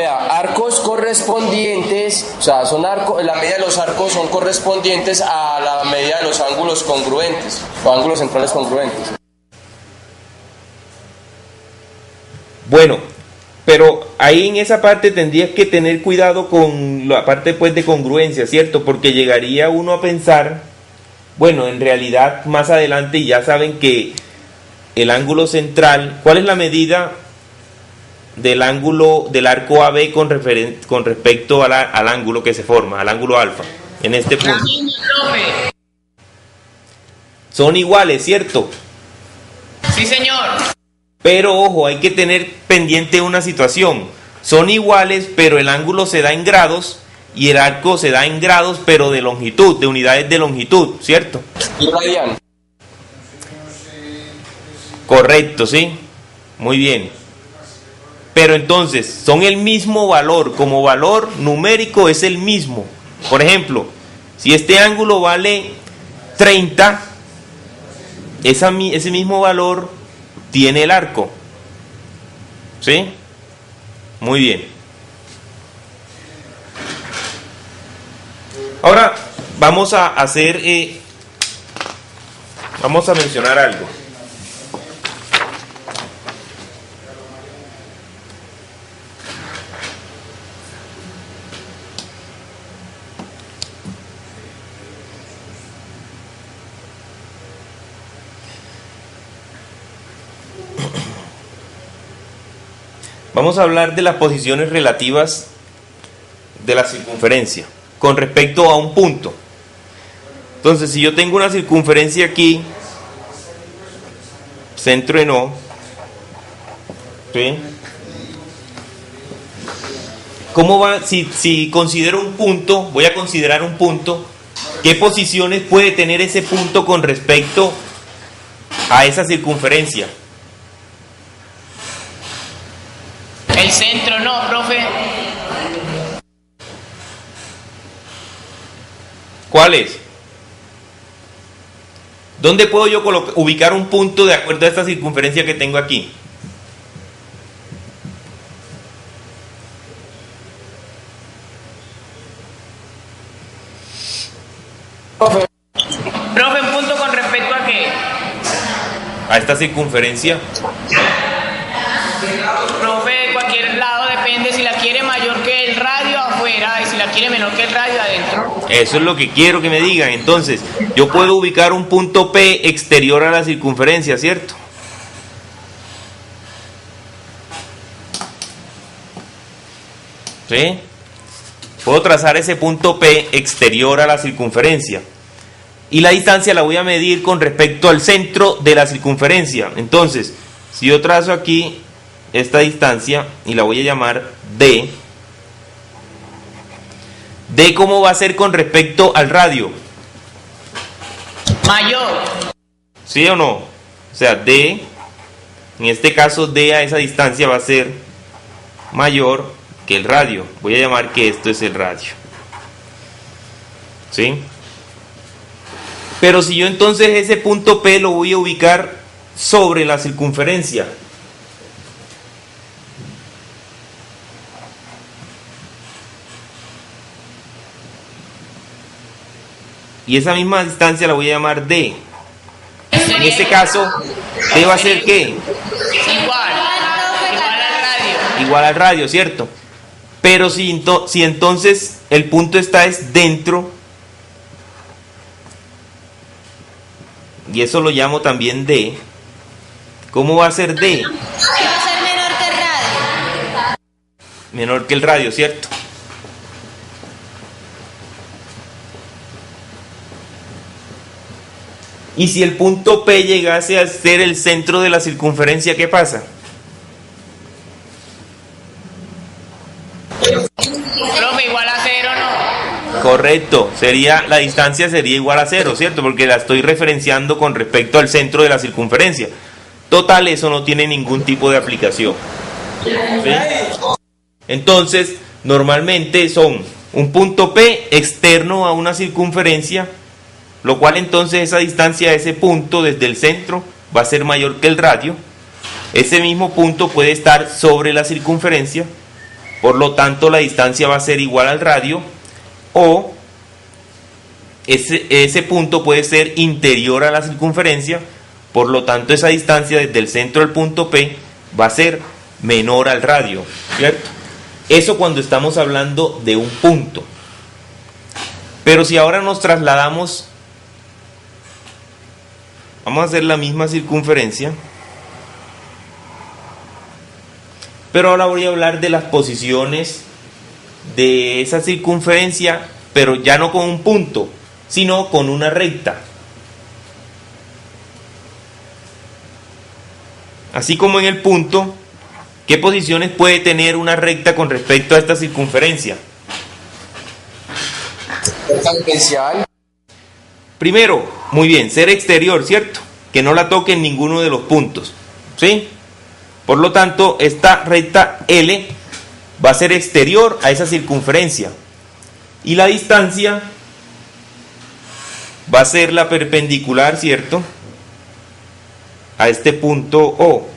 arcos correspondientes, o sea, son arcos, la medida de los arcos son correspondientes a la medida de los ángulos congruentes, o ángulos centrales congruentes. Bueno, pero ahí en esa parte tendrías que tener cuidado con la parte pues de congruencia, ¿cierto? Porque llegaría uno a pensar, bueno, en realidad más adelante ya saben que el ángulo central, ¿cuál es la medida del ángulo del arco AB con respecto al ángulo que se forma, al ángulo alfa, en este punto? Son iguales, ¿cierto? Sí, señor. Pero ojo, hay que tener pendiente una situación. Son iguales, pero el ángulo se da en grados y el arco se da en grados, pero de longitud, de unidades de longitud, ¿cierto? Y radian. Correcto, ¿sí? Muy bien. Pero entonces, son el mismo valor, como valor numérico es el mismo. Por ejemplo, si este ángulo vale 30, ese mismo valor tiene el arco. ¿Sí? Muy bien. Ahora vamos a hacer, vamos a mencionar algo. Vamos a hablar de las posiciones relativas de la circunferencia con respecto a un punto. Entonces, si yo tengo una circunferencia aquí, centro en O, ¿sí? ¿Cómo va? Si considero un punto, voy a considerar un punto, ¿qué posiciones puede tener ese punto con respecto a esa circunferencia? El centro no, profe. ¿Cuál es? ¿Dónde puedo yo ubicar un punto de acuerdo a esta circunferencia que tengo aquí? Profe, un punto con respecto a qué. A esta circunferencia. Profe, cualquier lado depende si la quiere mayor que el radio afuera y si la quiere menor que el radio adentro. Eso es lo que quiero que me digan. Entonces, yo puedo ubicar un punto P exterior a la circunferencia, ¿cierto? ¿Sí? Puedo trazar ese punto P exterior a la circunferencia. Y la distancia la voy a medir con respecto al centro de la circunferencia. Entonces, si yo trazo aquí esta distancia y la voy a llamar D, ¿D cómo va a ser con respecto al radio? Mayor. ¿Sí o no? O sea, D, en este caso D a esa distancia va a ser mayor que el radio. Voy a llamar que esto es el radio. ¿Sí? Pero si yo entonces ese punto P lo voy a ubicar sobre la circunferencia, y esa misma distancia la voy a llamar D. En este caso, D va a ser ¿qué? Igual al radio. Igual al radio, ¿cierto? Pero si entonces el punto está es dentro, y eso lo llamo también D, ¿cómo va a ser D? Va a ser menor que el radio. Menor que el radio, ¿cierto? Y si el punto P llegase a ser el centro de la circunferencia, ¿qué pasa? Profe, igual a 0, ¿no? Correcto, la distancia sería igual a 0, ¿cierto? Porque la estoy referenciando con respecto al centro de la circunferencia. Total, eso no tiene ningún tipo de aplicación. ¿Sí? Entonces, normalmente son un punto P externo a una circunferencia, lo cual entonces esa distancia de ese punto desde el centro va a ser mayor que el radio. Ese mismo punto puede estar sobre la circunferencia, por lo tanto la distancia va a ser igual al radio, o ese punto puede ser interior a la circunferencia, por lo tanto esa distancia desde el centro del punto P va a ser menor al radio, ¿cierto? Eso cuando estamos hablando de un punto. Pero si ahora nos trasladamos, vamos a hacer la misma circunferencia, pero ahora voy a hablar de las posiciones de esa circunferencia, pero ya no con un punto, sino con una recta. Así como en el punto, ¿qué posiciones puede tener una recta con respecto a esta circunferencia? Tangencial. Primero, muy bien, ser exterior, ¿cierto? Que no la toque en ninguno de los puntos, ¿sí? Por lo tanto, esta recta L va a ser exterior a esa circunferencia. Y la distancia va a ser la perpendicular, ¿cierto?, a este punto O.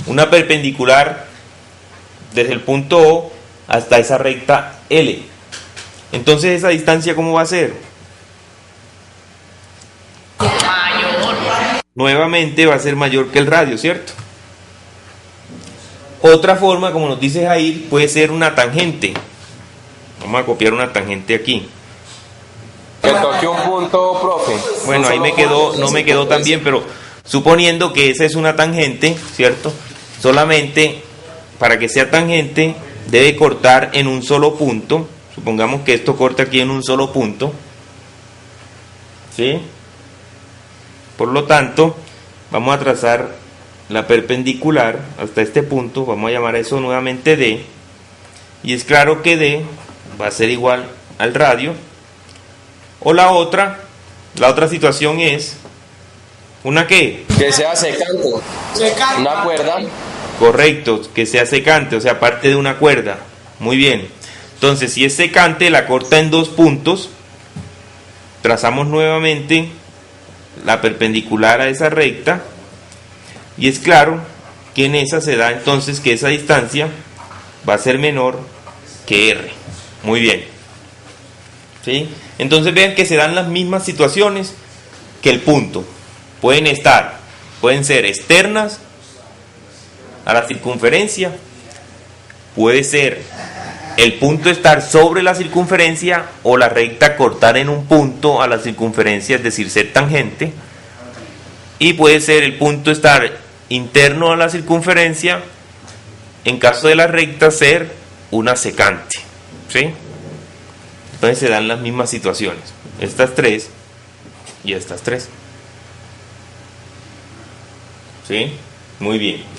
Una perpendicular desde el punto O hasta esa recta L. Entonces, ¿esa distancia cómo va a ser? Mayor. Nuevamente va a ser mayor que el radio, ¿cierto? Otra forma, como nos dice Jair, puede ser una tangente. Vamos a copiar una tangente aquí. Que toque un punto, profe. Bueno, ahí no me quedó tan bien, pero suponiendo que esa es una tangente, ¿cierto? Solamente para que sea tangente debe cortar en un solo punto. Supongamos que esto corta aquí en un solo punto, ¿sí? Por lo tanto, vamos a trazar la perpendicular hasta este punto, vamos a llamar a eso nuevamente D, y es claro que D va a ser igual al radio. O la otra situación es una ¿qué? Que sea secante. Una cuerda. Correcto, que sea secante, o sea, parte de una cuerda. Muy bien. Entonces, si es secante, la corta en dos puntos. Trazamos nuevamente la perpendicular a esa recta. Y es claro que en esa se da entonces que esa distancia va a ser menor que R. Muy bien. ¿Sí? Entonces vean que se dan las mismas situaciones que el punto. Pueden ser externas a la circunferencia, puede ser el punto estar sobre la circunferencia o la recta cortar en un punto a la circunferencia, es decir, ser tangente, y puede ser el punto estar interno a la circunferencia, en caso de la recta ser una secante, ¿sí? Entonces se dan las mismas situaciones, estas tres y estas tres, ¿sí? Muy bien.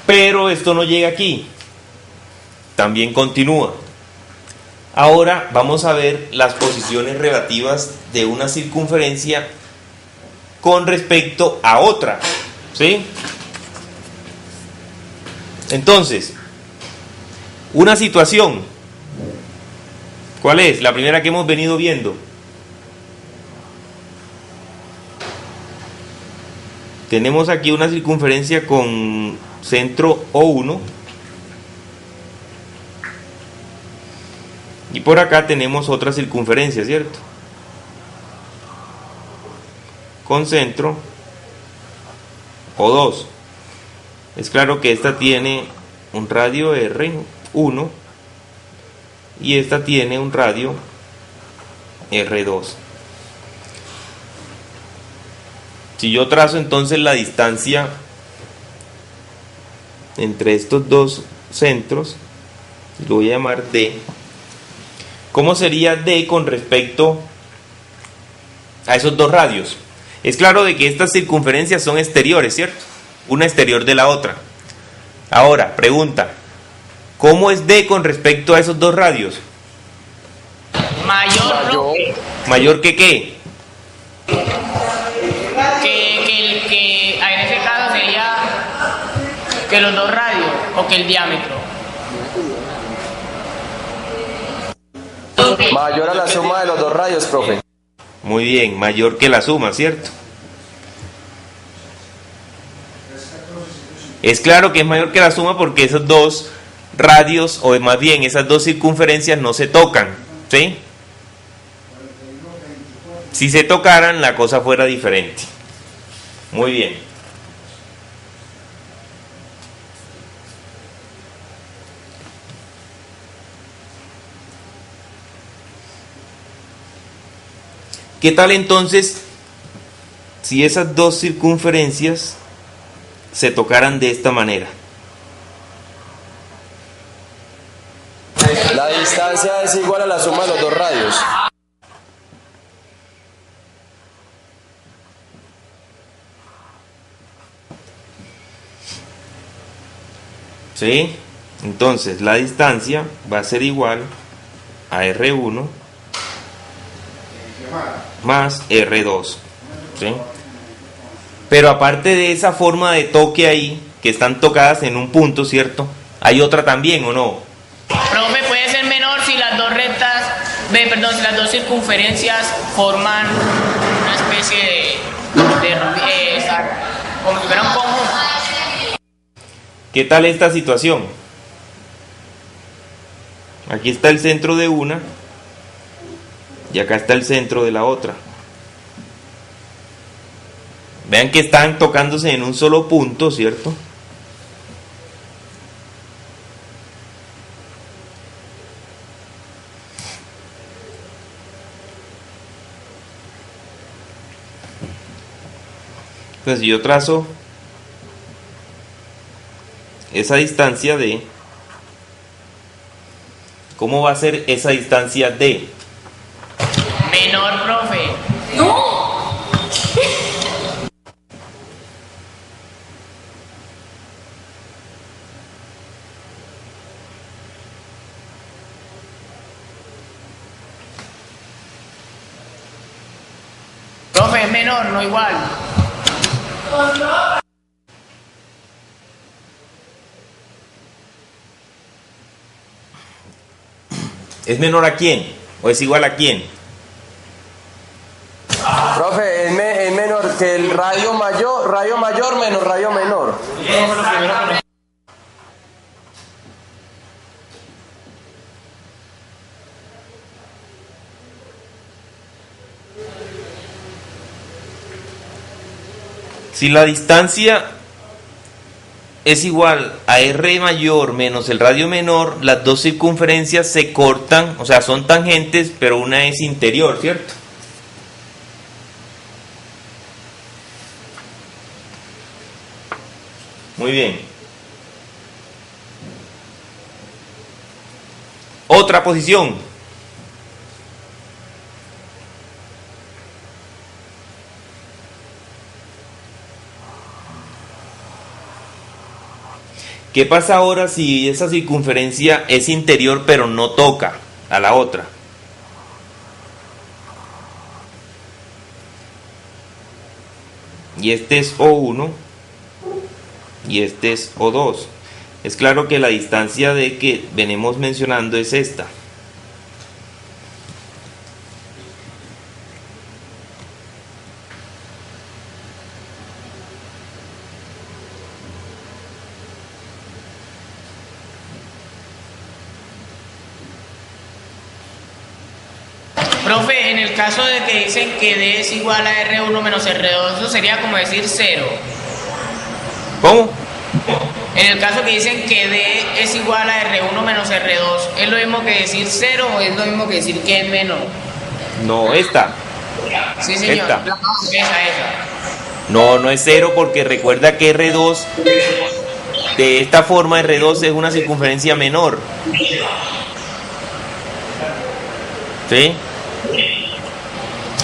Pero esto no llega aquí, también continúa. Ahora vamos a ver las posiciones relativas de una circunferencia con respecto a otra, ¿sí? Entonces, una situación ¿Cuál es? La primera que hemos venido viendo. Tenemos aquí una circunferencia con centro O1. Y por acá tenemos otra circunferencia, ¿cierto? Con centro O2. Es claro que esta tiene un radio R1 y esta tiene un radio R2. Si yo trazo entonces la distancia entre estos dos centros, lo voy a llamar D. ¿Cómo sería D con respecto a esos dos radios? Es claro de que estas circunferencias son exteriores, ¿cierto? Una exterior de la otra. Ahora, pregunta, ¿cómo es D con respecto a esos dos radios? Mayor, profe. ¿Mayor que qué? Que en ese caso sería que los dos radios o que el diámetro. Mayor a la suma de los dos radios, profe. Muy bien, mayor que la suma, ¿cierto? Es claro que es mayor que la suma porque esos dos radios, o más bien esas dos circunferencias no se tocan, ¿sí? Si se tocaran, la cosa fuera diferente. Muy bien. ¿Qué tal entonces si esas dos circunferencias se tocaran de esta manera? La distancia es igual a la suma de los dos radios. ¿Sí? Entonces la distancia va a ser igual a R1 más R2. ¿Sí? Pero aparte de esa forma de toque ahí, que están tocadas en un punto, ¿cierto? ¿Hay otra también o no? Profe, puede ser menor si las dos rectas, si las dos circunferencias forman una especie de como si fuera un conjunto. ¿Qué tal esta situación? Aquí está el centro de una y acá está el centro de la otra. Vean que están tocándose en un solo punto, ¿cierto? Entonces si yo trazo esa distancia D, ¿cómo va a ser esa distancia D? Menor, profe. Profe, es menor, no igual. ¿Es menor a quién? ¿O es igual a quién? Profe, es menor que el radio mayor menos radio menor. Si la distancia es igual a R mayor menos el radio menor, las dos circunferencias se cortan, o sea, son tangentes, pero una es interior, ¿cierto? Muy bien. Otra posición. ¿Qué pasa ahora si esa circunferencia es interior pero no toca a la otra? Y este es O1 y este es O2. Es claro que la distancia de que venimos mencionando es esta. Profe, en el caso de que dicen que D es igual a R1 menos R2, eso sería como decir 0. ¿Cómo? En el caso que dicen que D es igual a R1 menos R2, ¿es lo mismo que decir 0 o es lo mismo que decir que es menor? No, esta. Sí, señor. Esta. Esa. No, no es 0 porque recuerda que R2, de esta forma R2 es una circunferencia menor. ¿Sí?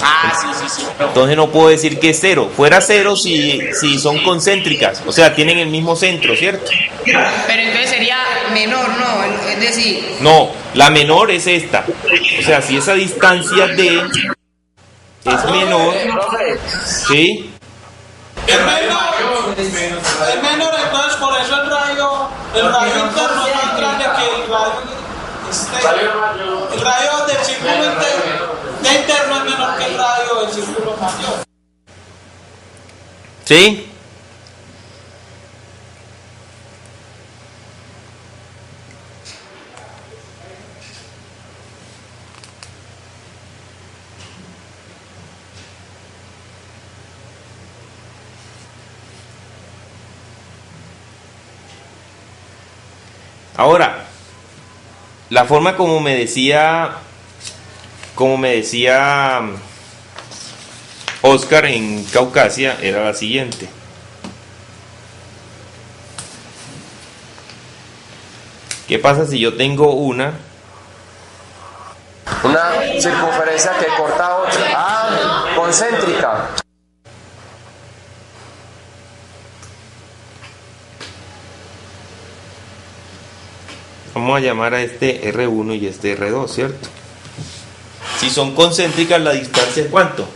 Ah, sí. Entonces no puedo decir que es 0. Fuera 0 si son concéntricas, o sea, tienen el mismo centro, ¿cierto? Pero entonces sería menor, ¿no? Es decir... No, la menor es esta. O sea, si esa distancia D es menor, ¿sí? Es menor, entonces por eso el radio interno es más grande que el radio el radio del círculo interno es menor que el radio del círculo mayor. ¿Sí? Ahora, la forma como me decía Oscar en Caucasia era la siguiente. ¿Qué pasa si yo tengo una circunferencia que corta otra? Ah, concéntrica. Vamos a llamar a este R1 y este R2, ¿cierto? Si son concéntricas, la distancia es ¿cuánto?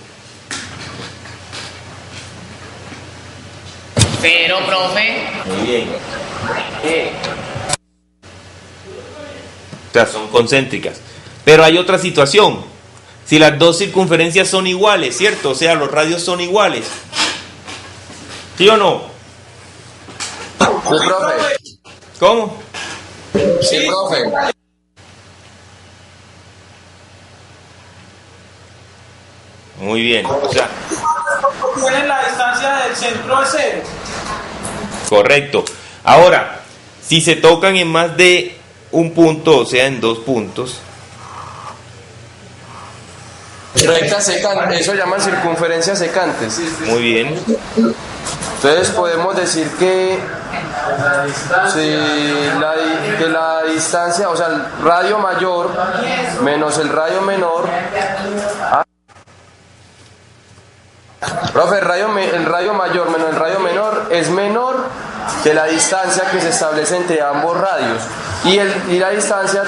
0, profe. Muy bien. O sea, son concéntricas. Pero hay otra situación. Si las dos circunferencias son iguales, ¿cierto? O sea, los radios son iguales. ¿Sí o no? Sí, profe. ¿Cómo? Sí, profe. Muy bien. O sea, Tienen la distancia del centro de 0. correcto. Ahora, si se tocan en más de un punto, o sea, en dos puntos. Rectas secantes, eso llaman circunferencias secantes. Muy bien. Entonces podemos decir que la distancia, o sea, el radio mayor menos el radio menor. Profe, el radio mayor menos el radio menor es menor que la distancia que se establece entre ambos radios. Y la distancia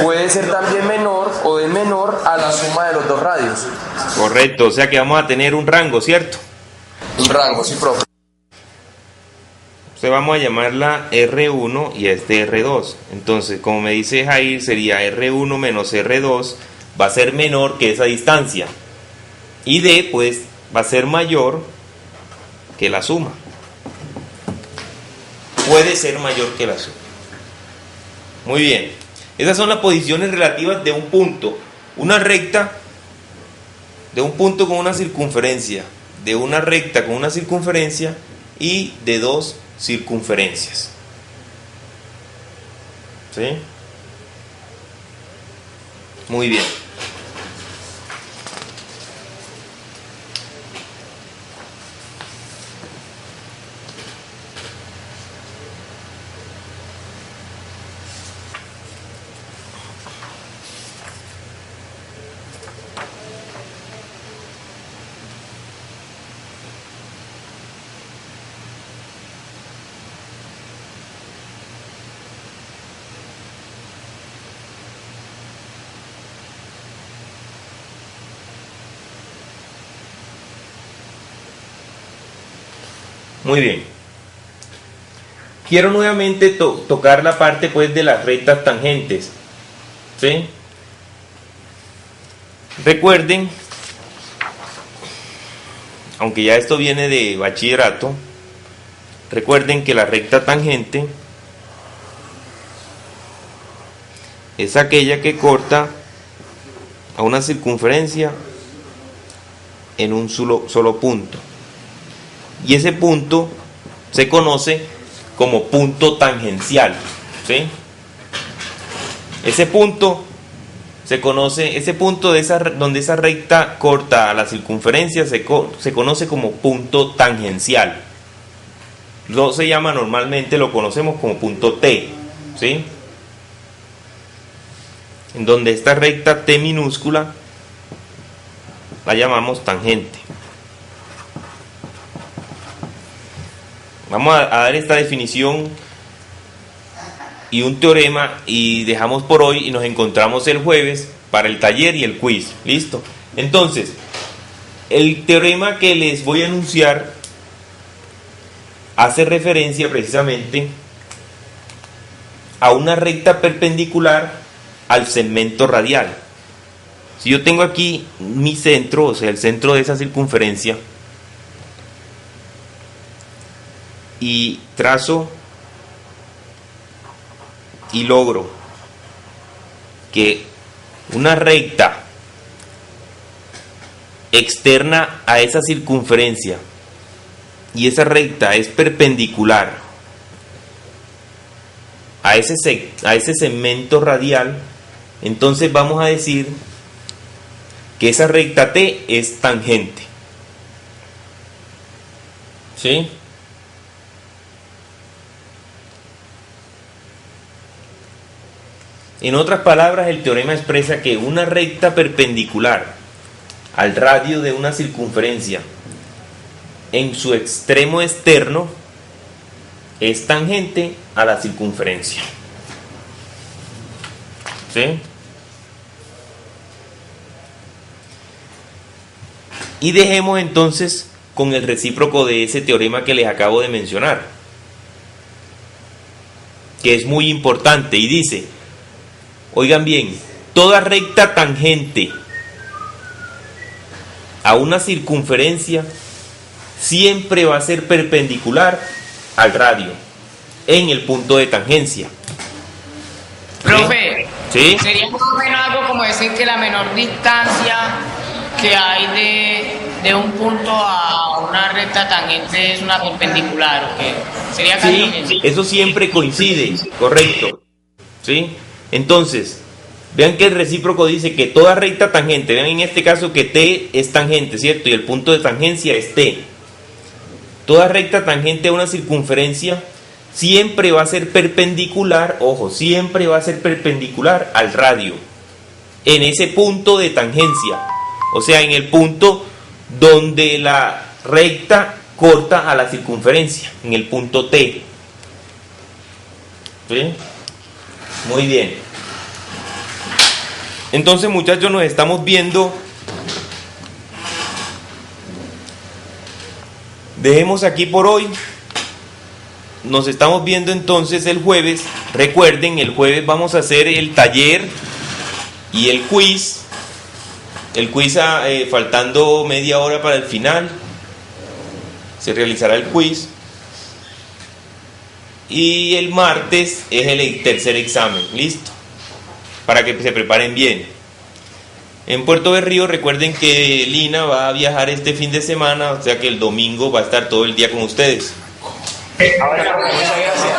puede ser también menor o es menor a la suma de los dos radios. Correcto, o sea que vamos a tener un rango, ¿cierto? Un rango, sí, profe. Entonces vamos a llamarla R1 y a este R2. Entonces, como me dice Jair, sería R1 menos R2, va a ser menor que esa distancia. Y D, pues, va a ser mayor que la suma. Puede ser mayor que la suma. Muy bien. Esas son las posiciones relativas de un punto. Una recta de un punto con una circunferencia, de una recta con una circunferencia y de dos circunferencias. ¿Sí? Muy bien. Muy bien. Quiero nuevamente tocar la parte pues de las rectas tangentes. ¿Sí? Recuerden, aunque ya esto viene de bachillerato, recuerden que la recta tangente es aquella que corta a una circunferencia en un solo punto. Y ese punto se conoce como punto tangencial, ¿sí? Ese punto se conoce, ese punto donde esa recta corta a la circunferencia se conoce como punto tangencial. No se llama normalmente, lo conocemos como punto T, ¿sí? En donde esta recta T minúscula la llamamos tangente. Vamos a dar esta definición y un teorema y dejamos por hoy y nos encontramos el jueves para el taller y el quiz. ¿Listo? Entonces, el teorema que les voy a enunciar hace referencia precisamente a una recta perpendicular al segmento radial. Si yo tengo aquí mi centro, o sea, el centro de esa circunferencia, y trazo y logro que una recta externa a esa circunferencia y esa recta es perpendicular a ese segmento radial, entonces vamos a decir que esa recta T es tangente. ¿Sí? En otras palabras, el teorema expresa que una recta perpendicular al radio de una circunferencia en su extremo externo es tangente a la circunferencia. ¿Sí? Y dejemos entonces con el recíproco de ese teorema que les acabo de mencionar, que es muy importante y dice: oigan bien, toda recta tangente a una circunferencia siempre va a ser perpendicular al radio en el punto de tangencia. Profe, ¿sí? Sería más o menos algo como decir que la menor distancia que hay de un punto a una recta tangente es una perpendicular, ¿ok? Sería casi Sí, eso siempre coincide, correcto. ¿Sí? Entonces, vean que el recíproco dice que toda recta tangente, vean en este caso que T es tangente, ¿cierto? Y el punto de tangencia es T. Toda recta tangente a una circunferencia siempre va a ser perpendicular, ojo, siempre va a ser perpendicular al radio, en ese punto de tangencia, o sea, en el punto donde la recta corta a la circunferencia, en el punto T. ¿Sí? Muy bien. Entonces, muchachos, nos estamos viendo. Dejemos aquí por hoy. Nos estamos viendo entonces el jueves. Recuerden, el jueves vamos a hacer el taller y el quiz. El quiz faltando media hora para el final. Se realizará el quiz. Y el martes es el tercer examen. Listo. Para que se preparen bien. En Puerto Berrío, recuerden que Lina va a viajar este fin de semana, o sea que el domingo va a estar todo el día con ustedes. Muchas gracias.